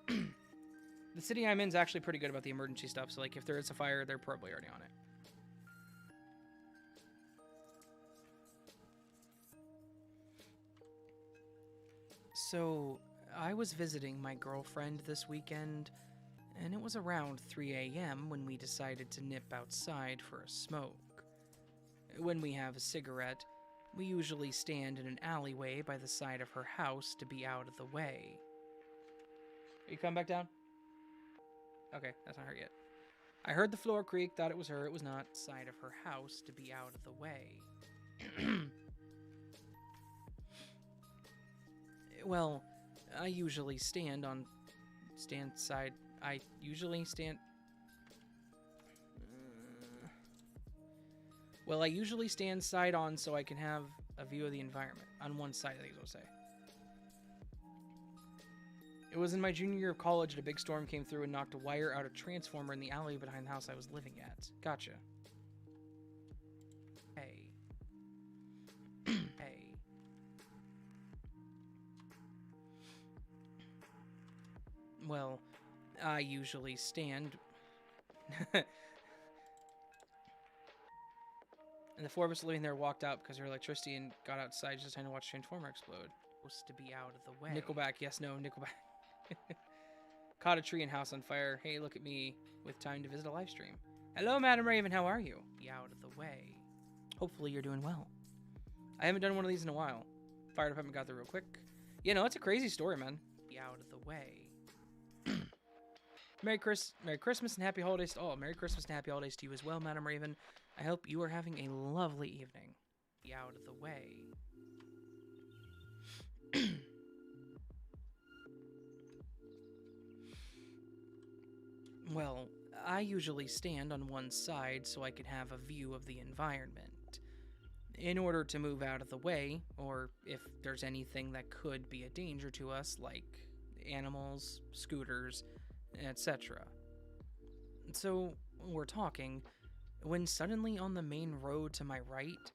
The city I'm in is actually pretty good about the emergency stuff, so like if there is a fire, they're probably already on it. So, I was visiting my girlfriend this weekend, and it was around 3 a.m. when we decided to nip outside for a smoke. When we have a cigarette, we usually stand in an alleyway by the side of her house to be out of the way. Are you coming back down? Okay, that's not her yet. I heard the floor creak, thought it was her. It was not. Side of her house to be out of the way. Well, I usually stand side. I usually stand side on so I can have a view of the environment. On one side, I think is what I'll say. It was in my junior year of college and a big storm came through and knocked a wire out of a transformer in the alley behind the house I was living at. Gotcha. Hey. Hey. Well, I usually stand... And the four of us living there walked out because of electricity and got outside just in time to watch Transformer explode. Supposed to be out of the way. Nickelback, yes, no, Nickelback. Caught a tree and house on fire. Hey, look at me with time to visit a live stream. Hello, Madam Raven, how are you? Be out of the way. Hopefully you're doing well. I haven't done one of these in a while. Fire department got there real quick. You know, it's a crazy story, man. Be out of the way. Merry Christmas and happy holidays. Oh, Merry Christmas and happy holidays to you as well, Madam Raven. I hope you are having a lovely evening. Be out of the way. Well, I usually stand on one side so I can have a view of the environment. In order to move out of the way, or if there's anything that could be a danger to us, like animals, scooters, etc. So, we're talking, when suddenly on the main road to my right,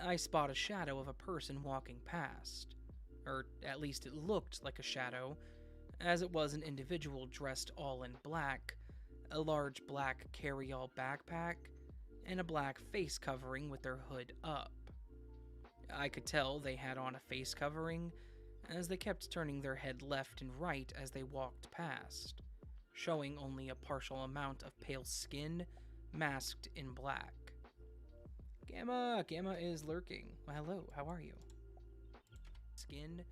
I spot a shadow of a person walking past. Or at least it looked like a shadow, as it was an individual dressed all in black, a large black carry-all backpack, and a black face covering with their hood up. I could tell they had on a face covering, as they kept turning their head left and right as they walked past, showing only a partial amount of pale skin, masked in black. Gamma is lurking. Well, hello, how are you? Skin,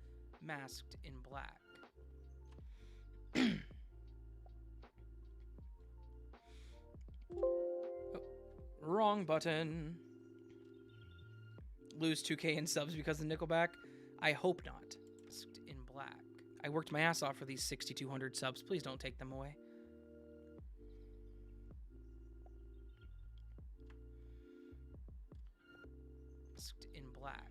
masked in black. Oh, wrong button. Lose 2K in subs because of Nickelback? I hope not. In black. I worked my ass off for these 6,200 subs. Please don't take them away. In black.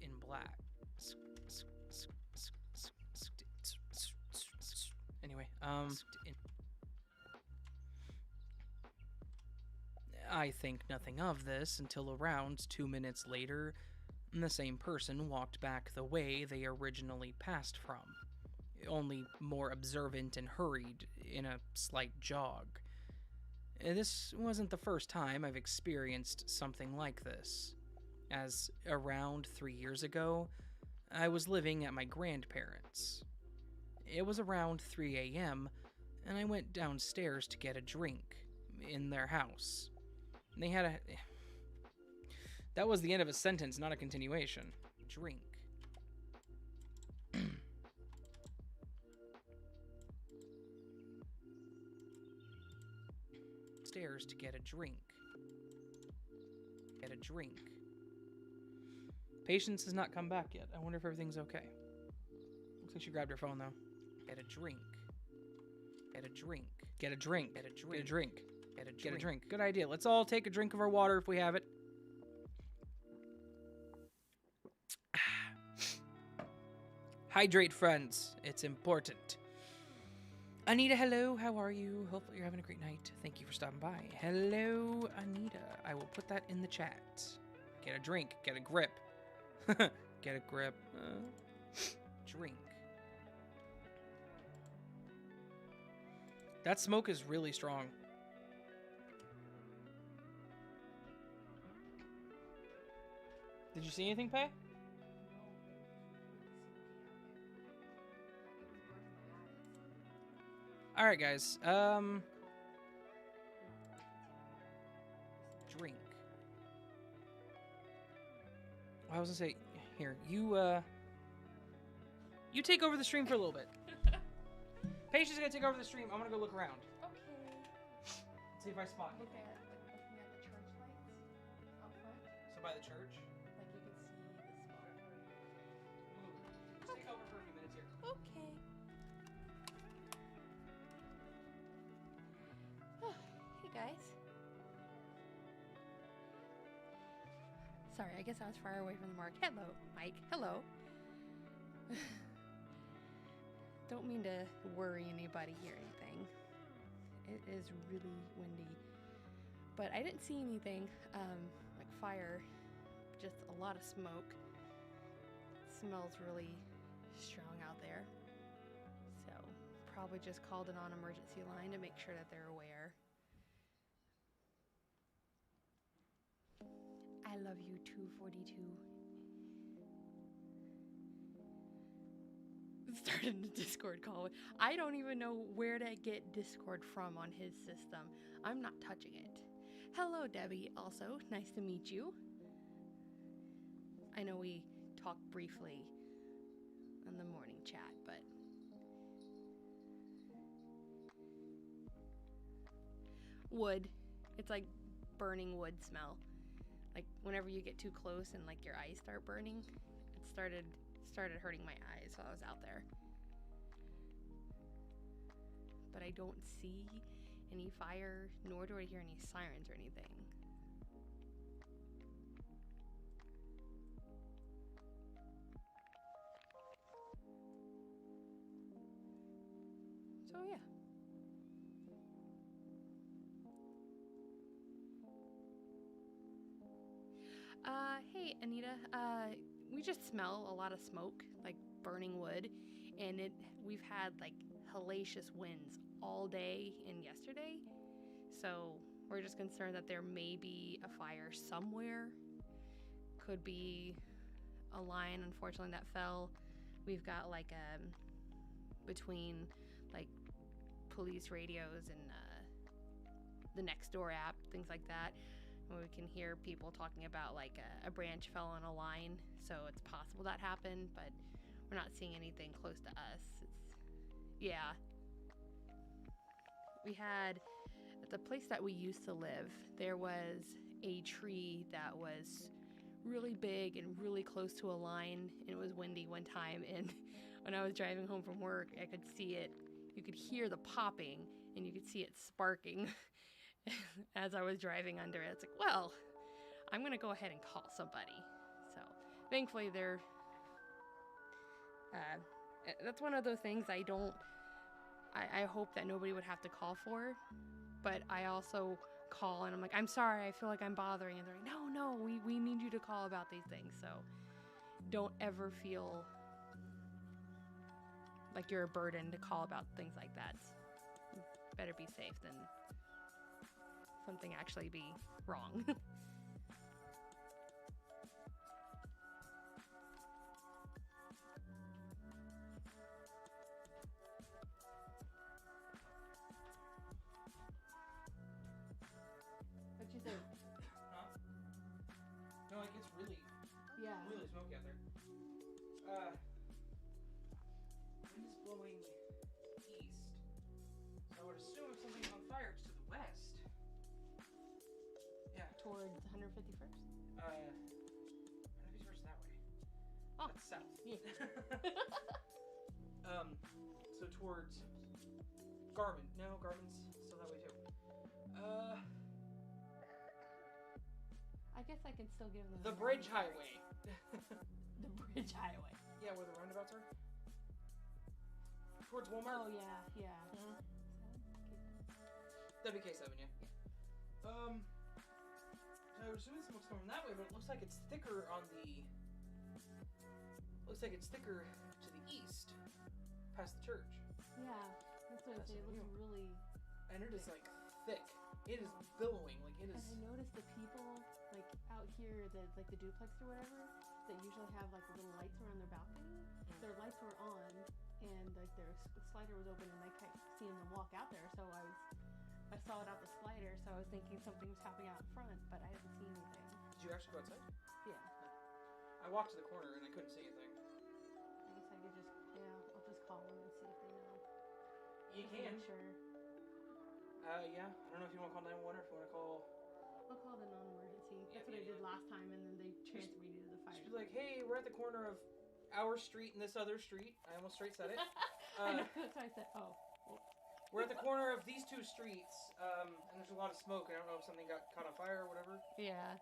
In black. Anyway, I think nothing of this until around 2 minutes later, the same person walked back the way they originally passed from, only more observant and hurried in a slight jog. This wasn't the first time I've experienced something like this, as around 3 years ago, I was living at my grandparents'. It was around 3 a.m., and I went downstairs to get a drink in their house. They had a... That was the end of a sentence, not a continuation. Drink. Stairs to get a drink. Get a drink. Patience has not come back yet. I wonder if everything's okay. Looks like she grabbed her phone, though. Get a drink. Get a drink. Get a drink. Get a drink. Get a drink. Get a drink. Get a drink. Good idea. Let's all take a drink of our water if we have it. Hydrate, friends. It's important. Anita, hello. How are you? Hopefully you're having a great night. Thank you for stopping by. Hello, Anita. I will put that in the chat. Get a drink. Get a grip. Get a grip. Drink. That smoke is really strong. Did you see anything, Pay? All right, guys. Drink. I was gonna say, here, you take over the stream for a little bit. Paige is gonna take over the stream. I'm gonna go look around. Okay. See if I spot Looking anything. at the church lights out front, So by the church. like you can see the smoke. Just take over for a few minutes here. Okay. Hey guys. Sorry, I guess I was far away from the mark. Hello, Mike. Hello. Don't mean to worry anybody or anything. It is really windy. But I didn't see anything like fire, just a lot of smoke. It smells really strong out there. So probably just called a non-emergency line to make sure that they're aware. I love you, 242. Started a Discord call. I don't even know where to get Discord from on his system. I'm not touching it. Hello, Debbie. Also, nice to meet you. I know we talked briefly in the morning chat, but wood. It's like burning wood smell. Like whenever you get too close and like your eyes start burning, it started hurting my eyes while I was out there. But I don't see any fire, nor do I hear any sirens or anything. So yeah. Hey Anita, we just smell a lot of smoke, like burning wood, and we've had like hellacious winds all day and yesterday, so we're just concerned that there may be a fire somewhere. Could be a line, unfortunately, that fell. We've got like between like police radios and the Nextdoor app, things like that, where we can hear people talking about like a branch fell on a line, so it's possible that happened, but we're not seeing anything close to us. Yeah. We had, at the place that we used to live, there was a tree that was really big and really close to a line, and it was windy one time, and when I was driving home from work, I could see it. You could hear the popping, and you could see it sparking as I was driving under it. It's like, well, I'm gonna go ahead and call somebody. So thankfully they're that's one of those things I hope that nobody would have to call for, but I also call and I'm like, I'm sorry, I feel like I'm bothering, and they're like, no, we need you to call about these things. So don't ever feel like you're a burden to call about things like that. Better be safe than something actually be wrong. What'd you think? Huh? No, like it's really smoky out there. Wind is blowing east, so I would assume if something's on fire, it's to the west. Yeah. Towards 151st? 151st that way. Oh. That's south. Yeah. So towards Garmin. No, Garmin's still that way too. I guess I can still give them The Bridge Highway. The Bridge Highway. Yeah, where the roundabouts are. towards Walmart. Oh yeah. WK7, yeah. So I was assuming smoke's coming that way, but it looks like it's thicker on the. Looks like it's thicker to the east, past the church. Yeah, that's what I say. It looks really. And it is like thick. It is billowing, like it is. And I noticed the people like out here, like the duplex or whatever, that usually have like little lights around their balcony. Their lights were on, and like their slider was open, and I kept seeing them walk out there. So I saw it out the slider, so I was thinking something was happening out front, but I didn't see anything. Did you actually go outside? Yeah. I walked to the corner and I couldn't see anything. I guess I could I'll just call them and see if they know. You Just to can. make sure. Yeah. I don't know if you want to call 911 or if you want to call. I'll call the non-emergency. Yeah, That's what I did last time, and then they transferred me to the fire. Just be like, hey, we're at the corner of our street and this other street. I almost straight said it. I know, that's why I said, oh. We're at the corner of these two streets, and there's a lot of smoke. I don't know if something got caught on fire or whatever. Yeah.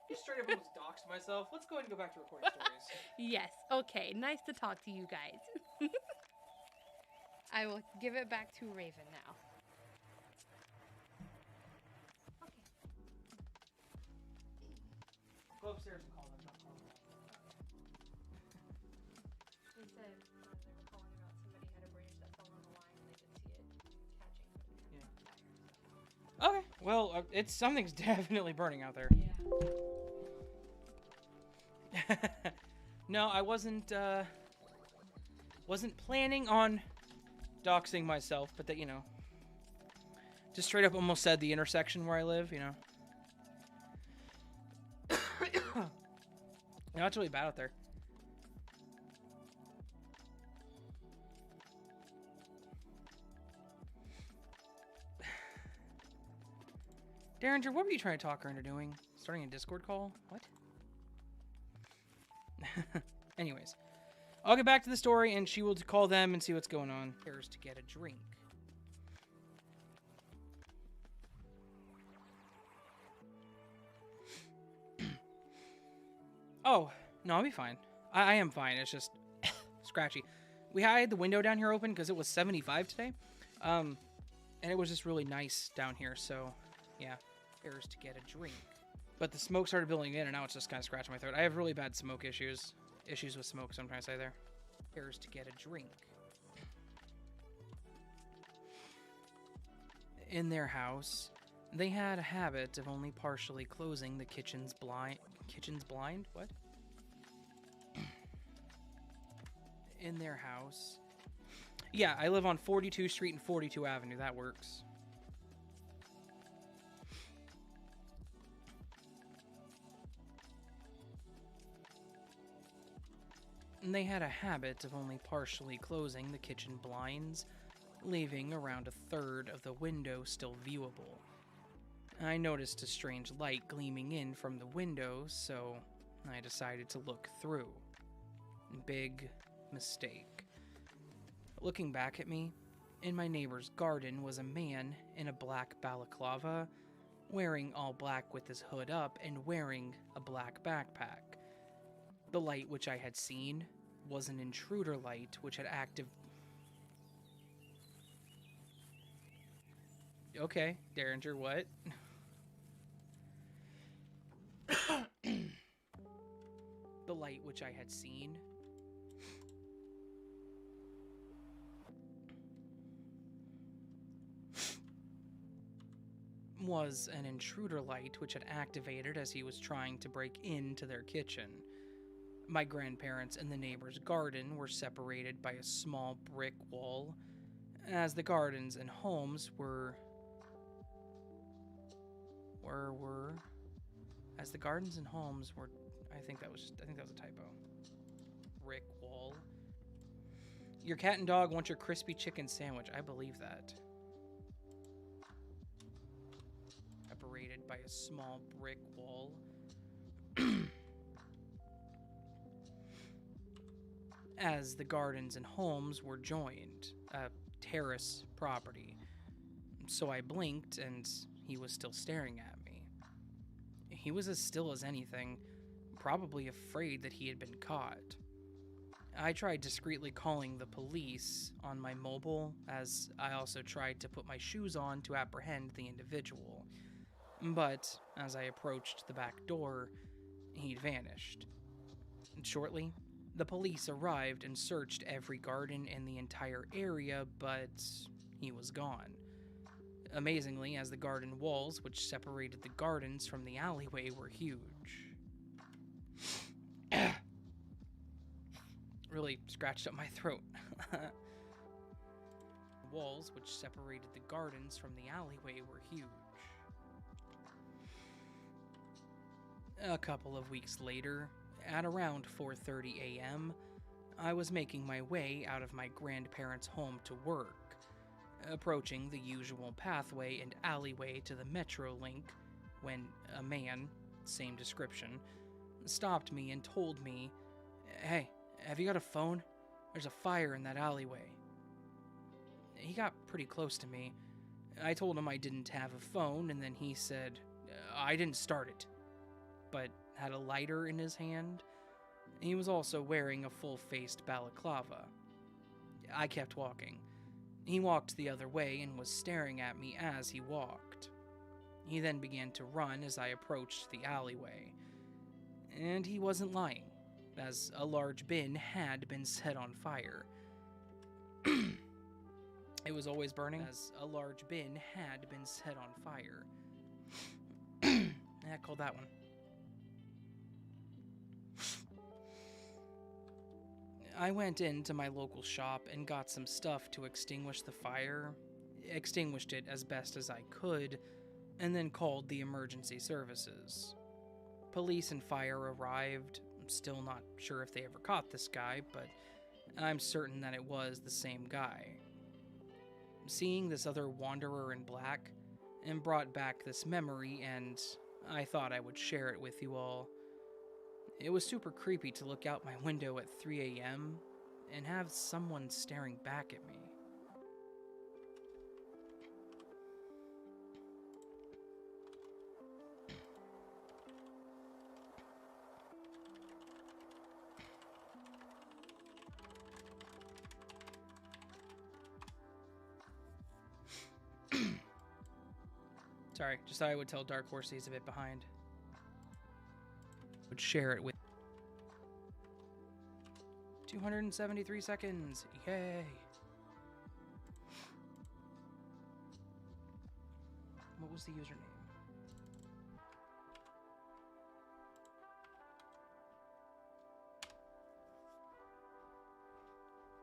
Just straight up almost doxed myself. Let's go ahead and go back to recording stories. Yes. Okay. Nice to talk to you guys. I will give it back to Raven now. Okay. Go upstairs and call them. Not call them. They said they were calling about somebody had a branch that fell on the line and they could see it catching, but it Yeah. fire. Okay. Well, it's something's definitely burning out there. Yeah. No, I wasn't planning on doxing myself, but that, just straight up almost said the intersection where I live, it's really bad out there. Derringer, what were you trying to talk her into doing? Starting a Discord call? What? Anyways, I'll get back to the story, and she will call them and see what's going on. Here's to get a drink. Oh, no, I'll be fine. I am fine. It's just scratchy. I had the window down here open because it was 75 today. And it was just really nice down here, so yeah. Here's to get a drink. But the smoke started building in, and now it's just kind of scratching my throat. I have really bad smoke issues. Issues with smoke, so I'm trying to say there. Here's to get a drink. In their house, they had a habit of only partially closing the kitchen's blind. Kitchen's blind? What? In their house. Yeah, I live on 42 Street and 42 Avenue. That works. And they had a habit of only partially closing the kitchen blinds, leaving around a third of the window still viewable. I noticed a strange light gleaming in from the window, so I decided to look through. Big mistake. Looking back at me, in my neighbor's garden was a man in a black balaclava, wearing all black with his hood up and wearing a black backpack. The light which I had seen was an intruder light which had Okay, Derringer, what? The light which I had seen was an intruder light which had activated as he was trying to break into their kitchen. My grandparents and the neighbor's garden were separated by a small brick wall, as the gardens and homes were I think that was a typo. Brick wall. Your cat and dog want your crispy chicken sandwich. I believe that. Separated by a small brick wall. As the gardens and homes were joined, a terrace property. So I blinked, and he was still staring at me. He was as still as anything, probably afraid that he had been caught. I tried discreetly calling the police on my mobile, as I also tried to put my shoes on to apprehend the individual. But as I approached the back door, he'd vanished. Shortly, the police arrived and searched every garden in the entire area, but he was gone. Amazingly, as the garden walls which separated the gardens from the alleyway were huge. Really scratched up my throat. Walls which separated the gardens from the alleyway were huge. A couple of weeks later, at around 4:30 a.m., I was making my way out of my grandparents' home to work, approaching the usual pathway and alleyway to the Metro link when a man, same description, stopped me and told me, "Hey, have you got a phone? There's a fire in that alleyway." He got pretty close to me. I told him I didn't have a phone, and then he said, "I didn't start it," but had a lighter in his hand. He was also wearing a full-faced balaclava. I kept walking. He walked the other way and was staring at me as he walked. He then began to run as I approached the alleyway. And he wasn't lying, as a large bin had been set on fire. It was always burning, as a large bin had been set on fire. Yeah, called that one. I went into my local shop and got some stuff to extinguish the fire, extinguished it as best as I could, and then called the emergency services. Police and fire arrived. I'm still not sure if they ever caught this guy, but I'm certain that it was the same guy. Seeing this other wanderer in black and brought back this memory, and I thought I would share it with you all. It was super creepy to look out my window at 3 a.m. and have someone staring back at me. Sorry, just thought I would tell Dark Horse he's a bit behind. Would share it with 273 seconds. Yay. What was the username?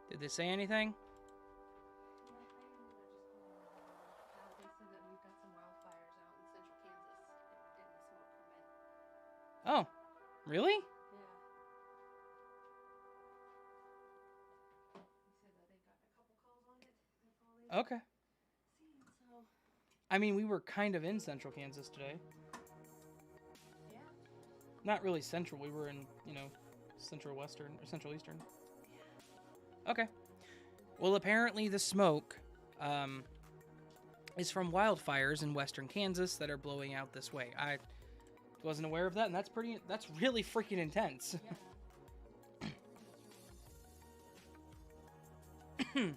Did they say anything? They said that we've got some wildfires out in central Kansas and the smoke from it. Oh, really? Yeah. They said that they got a couple calls on it. That's all they Okay. seen, so I mean, we were kind of in central Kansas today. yeah. Not really central. We were in, central western or central eastern. Okay. Well, apparently the smoke is from wildfires in western Kansas that are blowing out this way. I wasn't aware of that, and that's really freaking intense. Yeah.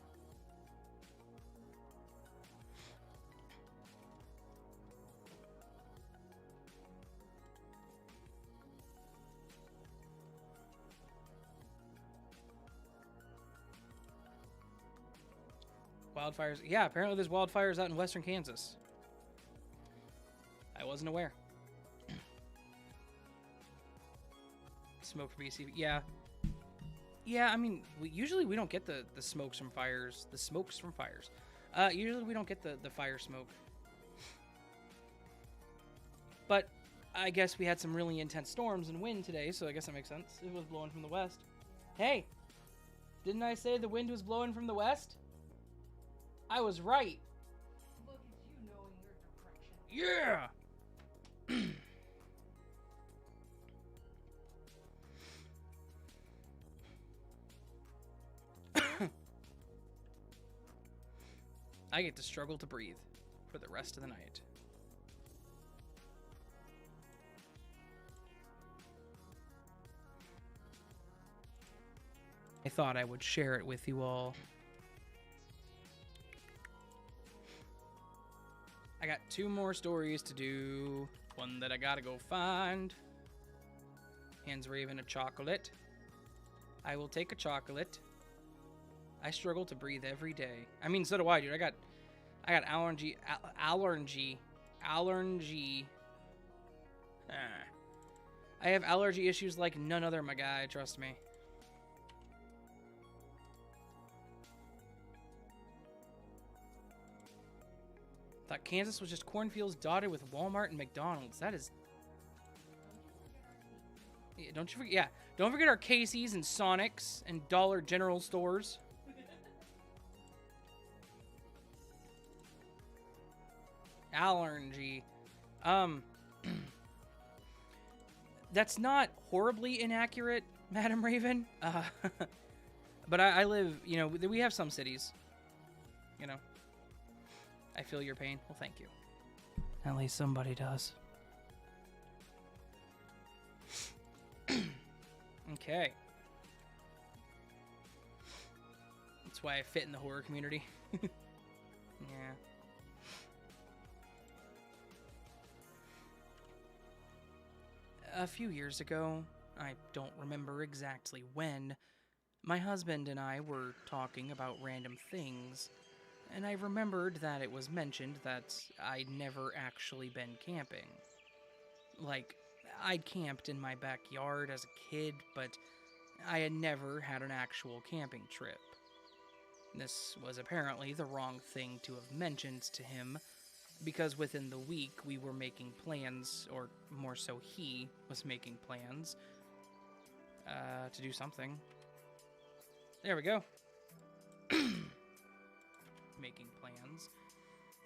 Wildfires. Yeah, apparently there's wildfires out in western Kansas. I wasn't aware. Smoke from BC. Yeah. Yeah, I mean, usually we don't get the smokes from fires. The smokes from fires. Usually we don't get the fire smoke. But I guess we had some really intense storms and wind today, so I guess that makes sense. It was blowing from the west. Hey! Didn't I say the wind was blowing from the west? I was right. Look at you knowing your direction. Yeah! I get to struggle to breathe for the rest of the night. I thought I would share it with you all. I got 2 more stories to do. One that I gotta go find. Hands Raven a chocolate. I will take a chocolate. I struggle to breathe every day. I mean, so do I, dude. I got allergy. I have allergy issues like none other, my guy. Trust me. Thought Kansas was just cornfields dotted with Walmart and McDonald's. That is... Yeah, don't you forget... Yeah, don't forget our Casey's and Sonic's and Dollar General stores. Allergy. That's not horribly inaccurate, Madam Raven. But I live... You know, we have some cities. You know. I feel your pain. Well, thank you. At least somebody does. Okay. That's why I fit in the horror community. Yeah. A few years ago, I don't remember exactly when, my husband and I were talking about random things. And I remembered that it was mentioned that I'd never actually been camping. Like, I'd camped in my backyard as a kid, but I had never had an actual camping trip. This was apparently the wrong thing to have mentioned to him, because within the week we were making plans, or more so he was making plans, to do something. There we go. Making plans.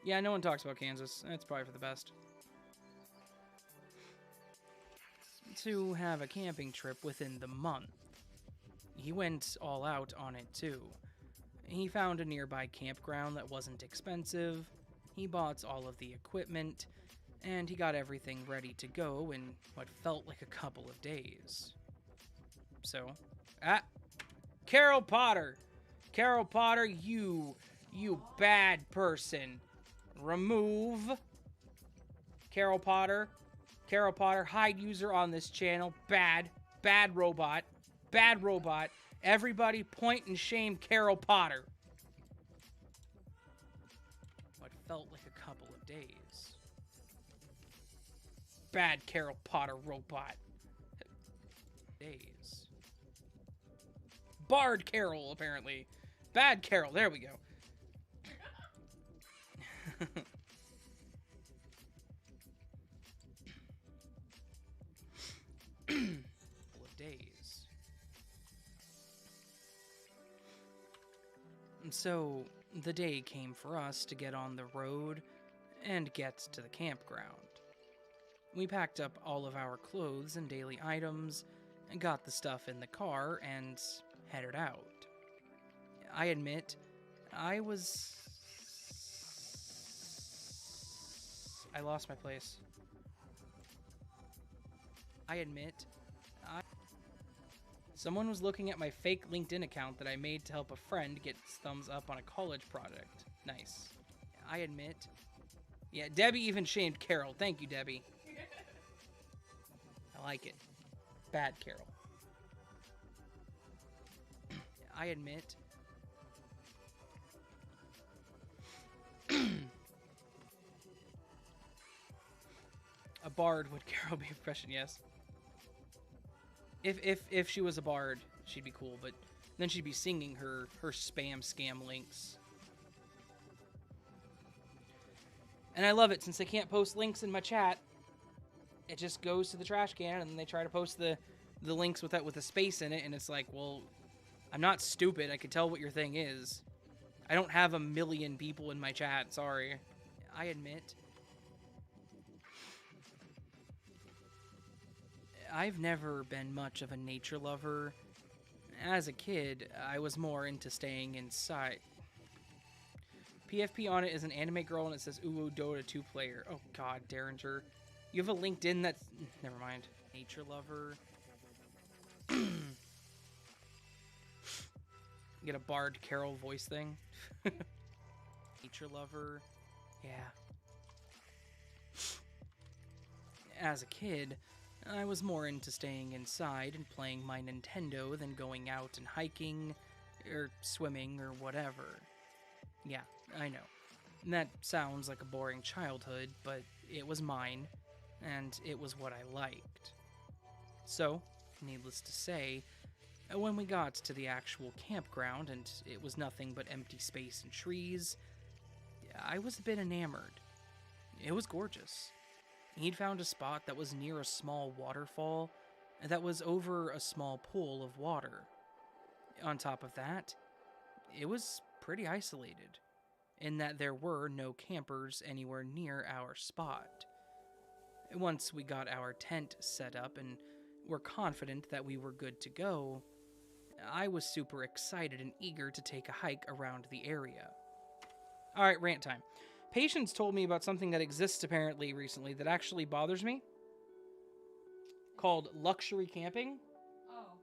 Yeah, no one talks about Kansas. It's probably for the best. To have a camping trip within the month. He went all out on it too. He found a nearby campground that wasn't expensive. He bought all of the equipment, and he got everything ready to go in what felt like a couple of days. So, Carol Potter! Carol Potter, you bad person. Remove Carol Potter. Carol Potter, hide user on this channel. Bad robot. Bad robot. Everybody point and shame Carol Potter. What felt like a couple of days. Bad Carol Potter robot. Days. Bard Carol, apparently. Bad Carol, there we go. Couple of days. And so, the day came for us to get on the road and get to the campground. We packed up all of our clothes and daily items, and got the stuff in the car, and headed out. I admit, I lost my place. I admit, someone was looking at my fake LinkedIn account that I made to help a friend get thumbs up on a college project. Nice. I admit. Yeah, Debbie even shamed Carol. Thank you, Debbie. I like it. Bad Carol. I admit. A bard would Carol be a profession, yes. If she was a bard, she'd be cool, but then she'd be singing her spam scam links. And I love it, since they can't post links in my chat, it just goes to the trash can, and then they try to post the links with a space in it, and it's like, well, I'm not stupid, I could tell what your thing is. I don't have 1 million people in my chat, sorry. I admit. I've never been much of a nature lover. As a kid, I was more into staying inside. PFP on it is an anime girl, and it says Uwu Dota 2-player. Oh god, Derringer. You have a LinkedIn that's... Never mind. Nature lover. Get a Bard Carol voice thing. Nature lover. Yeah. As a kid, I was more into staying inside and playing my Nintendo than going out and hiking, or swimming, or whatever. Yeah, I know. That sounds like a boring childhood, but it was mine, and it was what I liked. So, needless to say, when we got to the actual campground and it was nothing but empty space and trees, I was a bit enamored. It was gorgeous. He'd found a spot that was near a small waterfall that was over a small pool of water. On top of that, it was pretty isolated, in that there were no campers anywhere near our spot. Once we got our tent set up and were confident that we were good to go, I was super excited and eager to take a hike around the area. Alright, rant time. Patience told me about something that exists apparently recently that actually bothers me. Called luxury camping. Oh.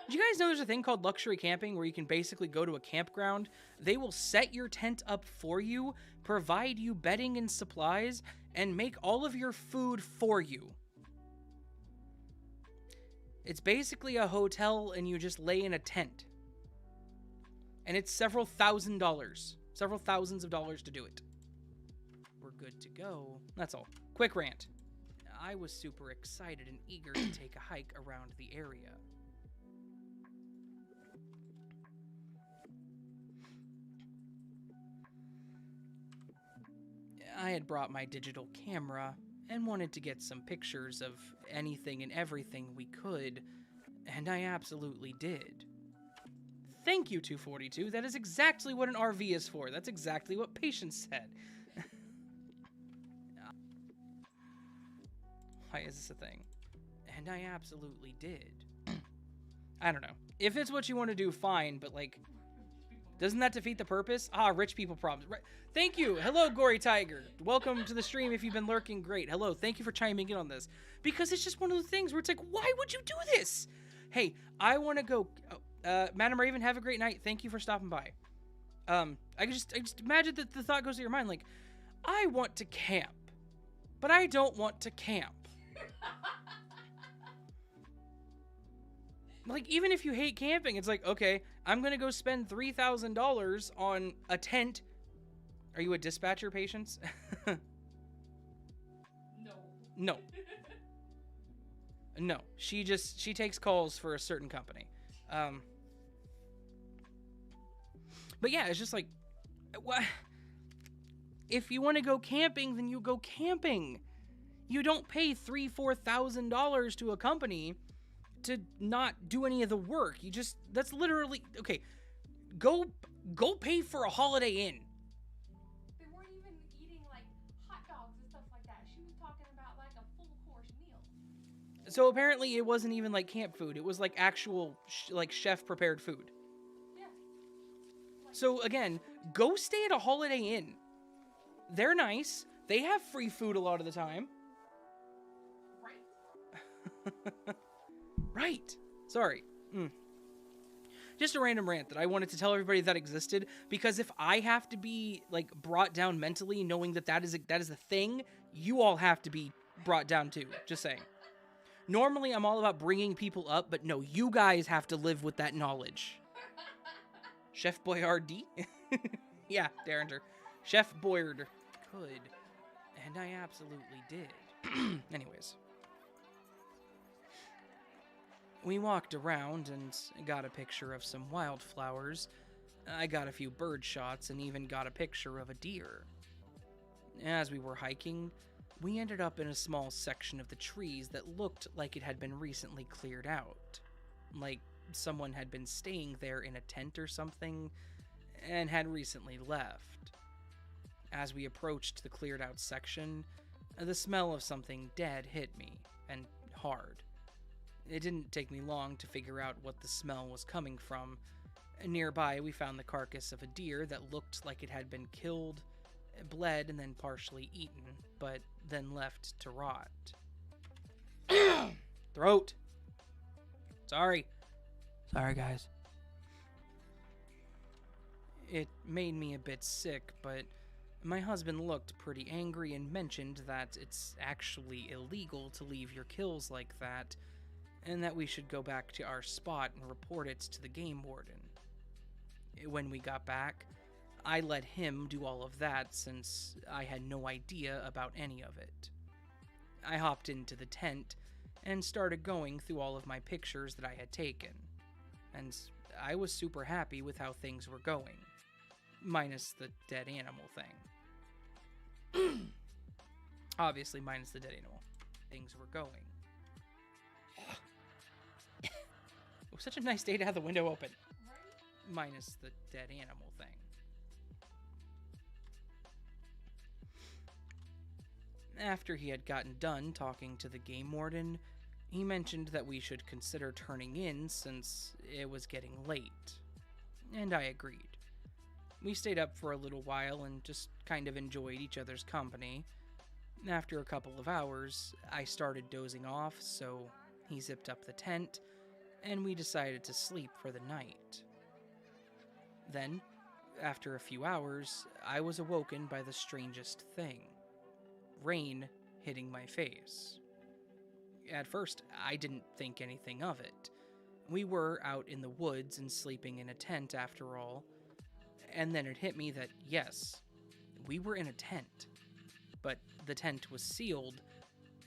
Do you guys know there's a thing called luxury camping where you can basically go to a campground, they will set your tent up for you, provide you bedding and supplies, and make all of your food for you. It's basically a hotel and you just lay in a tent. And it's several thousands of dollars to do it. We're good to go. That's all. Quick rant. I was super excited and eager to take a hike around the area. I had brought my digital camera and wanted to get some pictures of anything and everything we could, and I absolutely did. Thank you, 242. That is exactly what an RV is for. That's exactly what Patience said. Why is this a thing? And I absolutely did. I don't know. If it's what you want to do, fine, but like, doesn't that defeat the purpose? Rich people problems. Right. Thank you. Hello, Gory Tiger. Welcome to the stream. If you've been lurking, great. Hello. Thank you for chiming in on this. Because it's just one of those things where it's like, why would you do this? Hey, I want to go... Madam Raven, have a great night. Thank you for stopping by. I just imagine that the thought goes to your mind, like, I want to camp, but I don't want to camp. Like, even if you hate camping, it's like, okay, I'm going to go spend $3,000 on a tent. Are you a dispatcher, Patience? No. No. No. She takes calls for a certain company. But yeah, it's just like, what? If you want to go camping, then you go camping. You don't pay $3,000-$4,000 to a company to not do any of the work. That's literally, okay, go pay for a Holiday Inn. They weren't even eating like hot dogs and stuff like that. She was talking about like a full course meal. So apparently it wasn't even like camp food. It was like actual like chef prepared food. Yeah. So again, go stay at a Holiday Inn. They're nice. They have free food a lot of the time. Right. Right. Sorry. Just a random rant that I wanted to tell everybody that existed, because if I have to be like brought down mentally knowing that is a thing, you all have to be brought down too. Just saying. Normally I'm all about bringing people up, but no, you guys have to live with that knowledge. Chef Boyardee? Yeah, Derringer. Chef Boyard could. And I absolutely did. Anyways. We walked around and got a picture of some wildflowers. I got a few bird shots and even got a picture of a deer. As we were hiking, we ended up in a small section of the trees that looked like it had been recently cleared out. Like someone had been staying there in a tent or something and had recently left. As we approached the cleared out section, the smell of something dead hit me, and hard. It didn't take me long to figure out what the smell was coming from. Nearby, we found the carcass of a deer that looked like it had been killed, bled, and then partially eaten, but then left to rot. Throat. Sorry, guys. made me a bit sick, but my husband looked pretty angry and mentioned that it's actually illegal to leave your kills like that, and that we should go back to our spot and report it to the game warden. When we got back, I let him do all of that since I had no idea about any of it. I hopped into the tent and started going through all of my pictures that I had taken, and I was super happy with how things were going, minus the dead animal thing. Obviously, minus the dead animal. Things were going. It was such a nice day to have the window open. Minus the dead animal thing. After he had gotten done talking to the game warden, he mentioned that we should consider turning in since it was getting late. And I agreed. We stayed up for a little while and just kind of enjoyed each other's company. After a couple of hours, I started dozing off, so he zipped up the tent, and we decided to sleep for the night. Then, after a few hours, I was awoken by the strangest thing. Rain hitting my face. At first, I didn't think anything of it. We were out in the woods and sleeping in a tent after all. And then it hit me that, yes, we were in a tent. But the tent was sealed,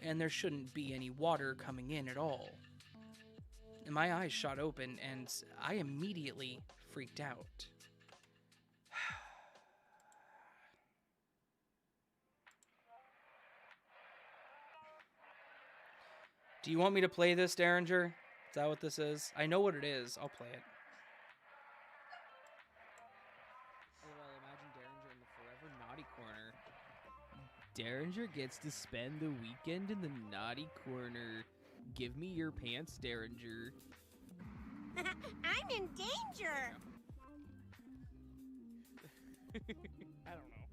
and there shouldn't be any water coming in at all. My eyes shot open, and I immediately freaked out. Do you want me to play this, Derringer? Is that what this is? I know what it is. I'll play it. Well, imagine Derringer in the forever naughty corner. Derringer gets to spend the weekend in the naughty corner. Give me your pants, Derringer. I'm in danger. I don't know.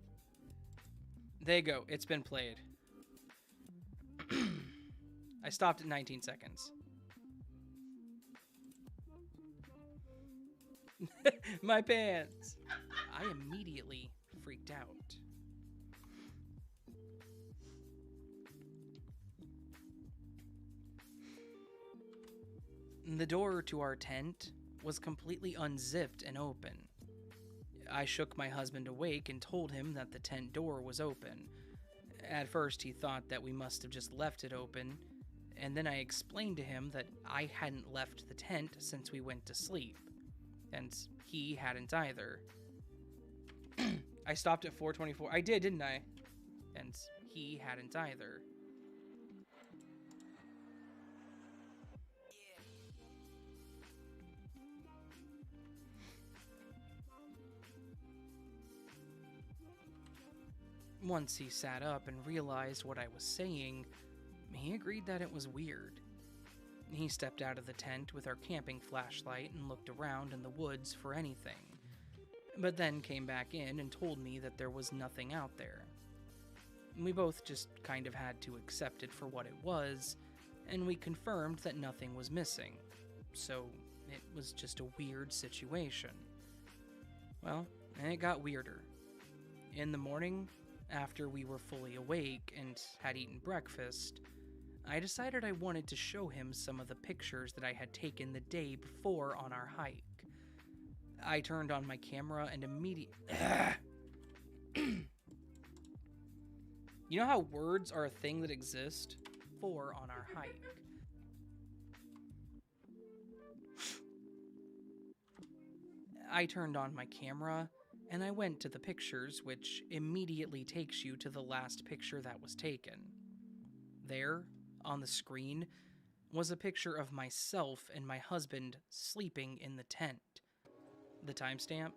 There you go. It's been played. I stopped at 19 seconds. My pants! I immediately freaked out. The door to our tent was completely unzipped and open. I shook my husband awake and told him that the tent door was open. At first, he thought that we must have just left it open, and then I explained to him that I hadn't left the tent since we went to sleep, and he hadn't either. I stopped at 4:24. I did, didn't I? And he hadn't either. Once he sat up and realized what I was saying, he agreed that it was weird. He stepped out of the tent with our camping flashlight and looked around in the woods for anything, but then came back in and told me that there was nothing out there. We both just kind of had to accept it for what it was, and we confirmed that nothing was missing, so it was just a weird situation. Well, and it got weirder. In the morning, after we were fully awake and had eaten breakfast, I decided I wanted to show him some of the pictures that I had taken the day before on our hike. I turned on my camera and immediately... You know how words are a thing that exist? For on our hike. I turned on my camera and I went to the pictures, which immediately takes you to the last picture that was taken. There, on the screen, was a picture of myself and my husband sleeping in the tent. The timestamp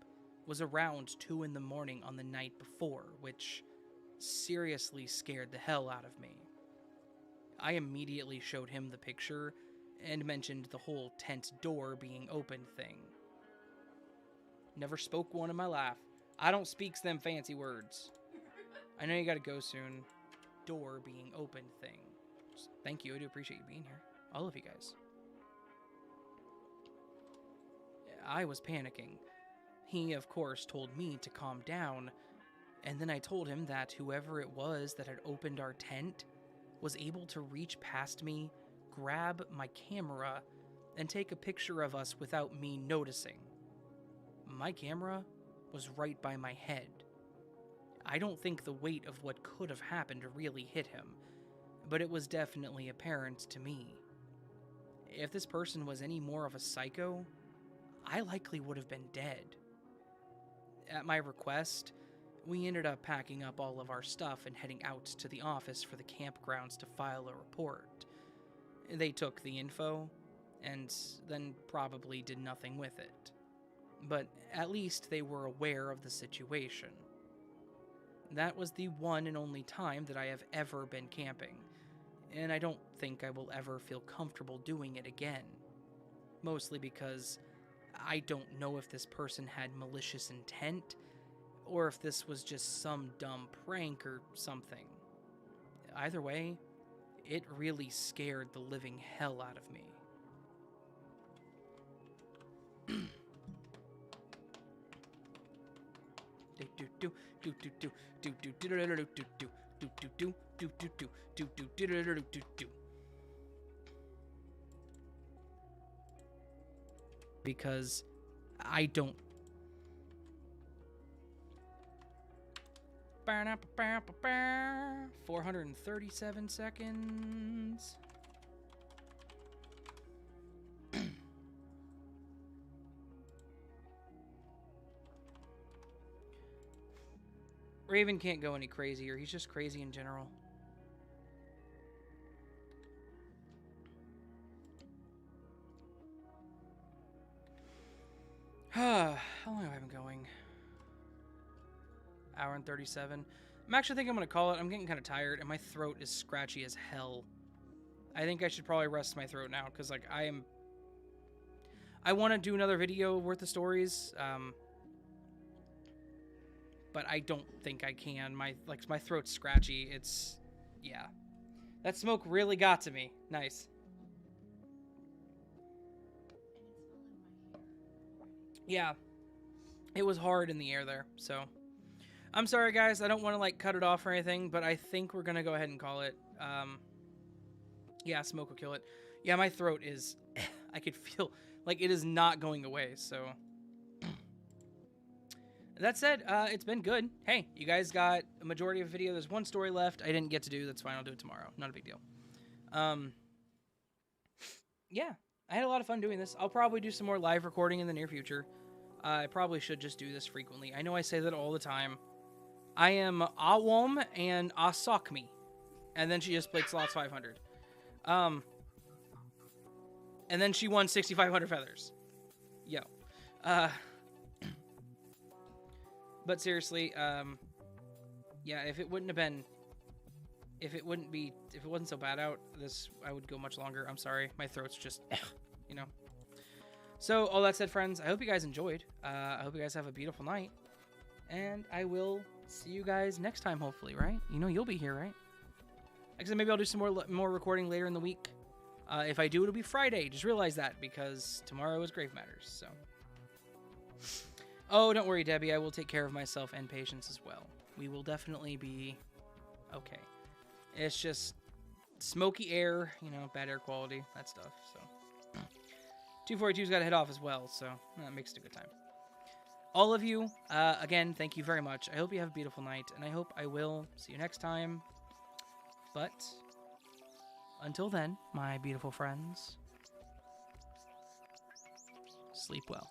was around 2 in the morning on the night before, which seriously scared the hell out of me. I immediately showed him the picture and mentioned the whole tent door being open thing. Never spoke one in my life. I don't speaks them fancy words. I know you gotta go soon. Door being open thing. Just thank you, I do appreciate you being here. All of you guys. I was panicking. He, of course, told me to calm down, and then I told him that whoever it was that had opened our tent was able to reach past me, grab my camera, and take a picture of us without me noticing. My camera was right by my head. I don't think the weight of what could have happened really hit him, but it was definitely apparent to me. If this person was any more of a psycho, I likely would have been dead. At my request, we ended up packing up all of our stuff and heading out to the office for the campgrounds to file a report. They took the info, and then probably did nothing with it. But at least they were aware of the situation. That was the one and only time that I have ever been camping, and I don't think I will ever feel comfortable doing it again. Mostly because I don't know if this person had malicious intent, or if this was just some dumb prank or something. Either way, it really scared the living hell out of me. Because I don't. 437 seconds. Raven can't go any crazier. He's just crazy in general. How long have I been going? Hour and 37. I'm actually thinking I'm going to call it. I'm getting kind of tired, and my throat is scratchy as hell. I think I should probably rest my throat now, because, like, I want to do another video worth of stories, but I don't think I can. My throat's scratchy. It's, yeah. That smoke really got to me. Nice. Yeah. It was hard in the air there, so. I'm sorry, guys. I don't want to, like, cut it off or anything, but I think we're going to go ahead and call it. Yeah, smoke will kill it. Yeah, my throat is, I could feel, like, it is not going away, so. That said, it's been good. Hey, you guys got a majority of the video. There's one story left I didn't get to do. That's fine. I'll do it tomorrow. Not a big deal. Yeah, I had a lot of fun doing this. I'll probably do some more live recording in the near future. I probably should just do this frequently. I know I say that all the time. I am Awom and Asokmi. And then she just played Slots 500. And then she won 6,500 feathers. Yo. But seriously, yeah, if it wasn't so bad out, I would go much longer. I'm sorry. My throat's just, you know. So, all that said, friends, I hope you guys enjoyed. I hope you guys have a beautiful night. And I will see you guys next time, hopefully, right? You know, you'll be here, right? Like I said, maybe I'll do some more recording later in the week. If I do, it'll be Friday. Just realize that, because tomorrow is Grave Matters, so. Oh, don't worry, Debbie. I will take care of myself and patients as well. We will definitely be okay. It's just smoky air, you know, bad air quality, that stuff, so. 242's got to head off as well, so that makes it a good time. All of you, again, thank you very much. I hope you have a beautiful night, and I hope I will see you next time. But until then, my beautiful friends, sleep well.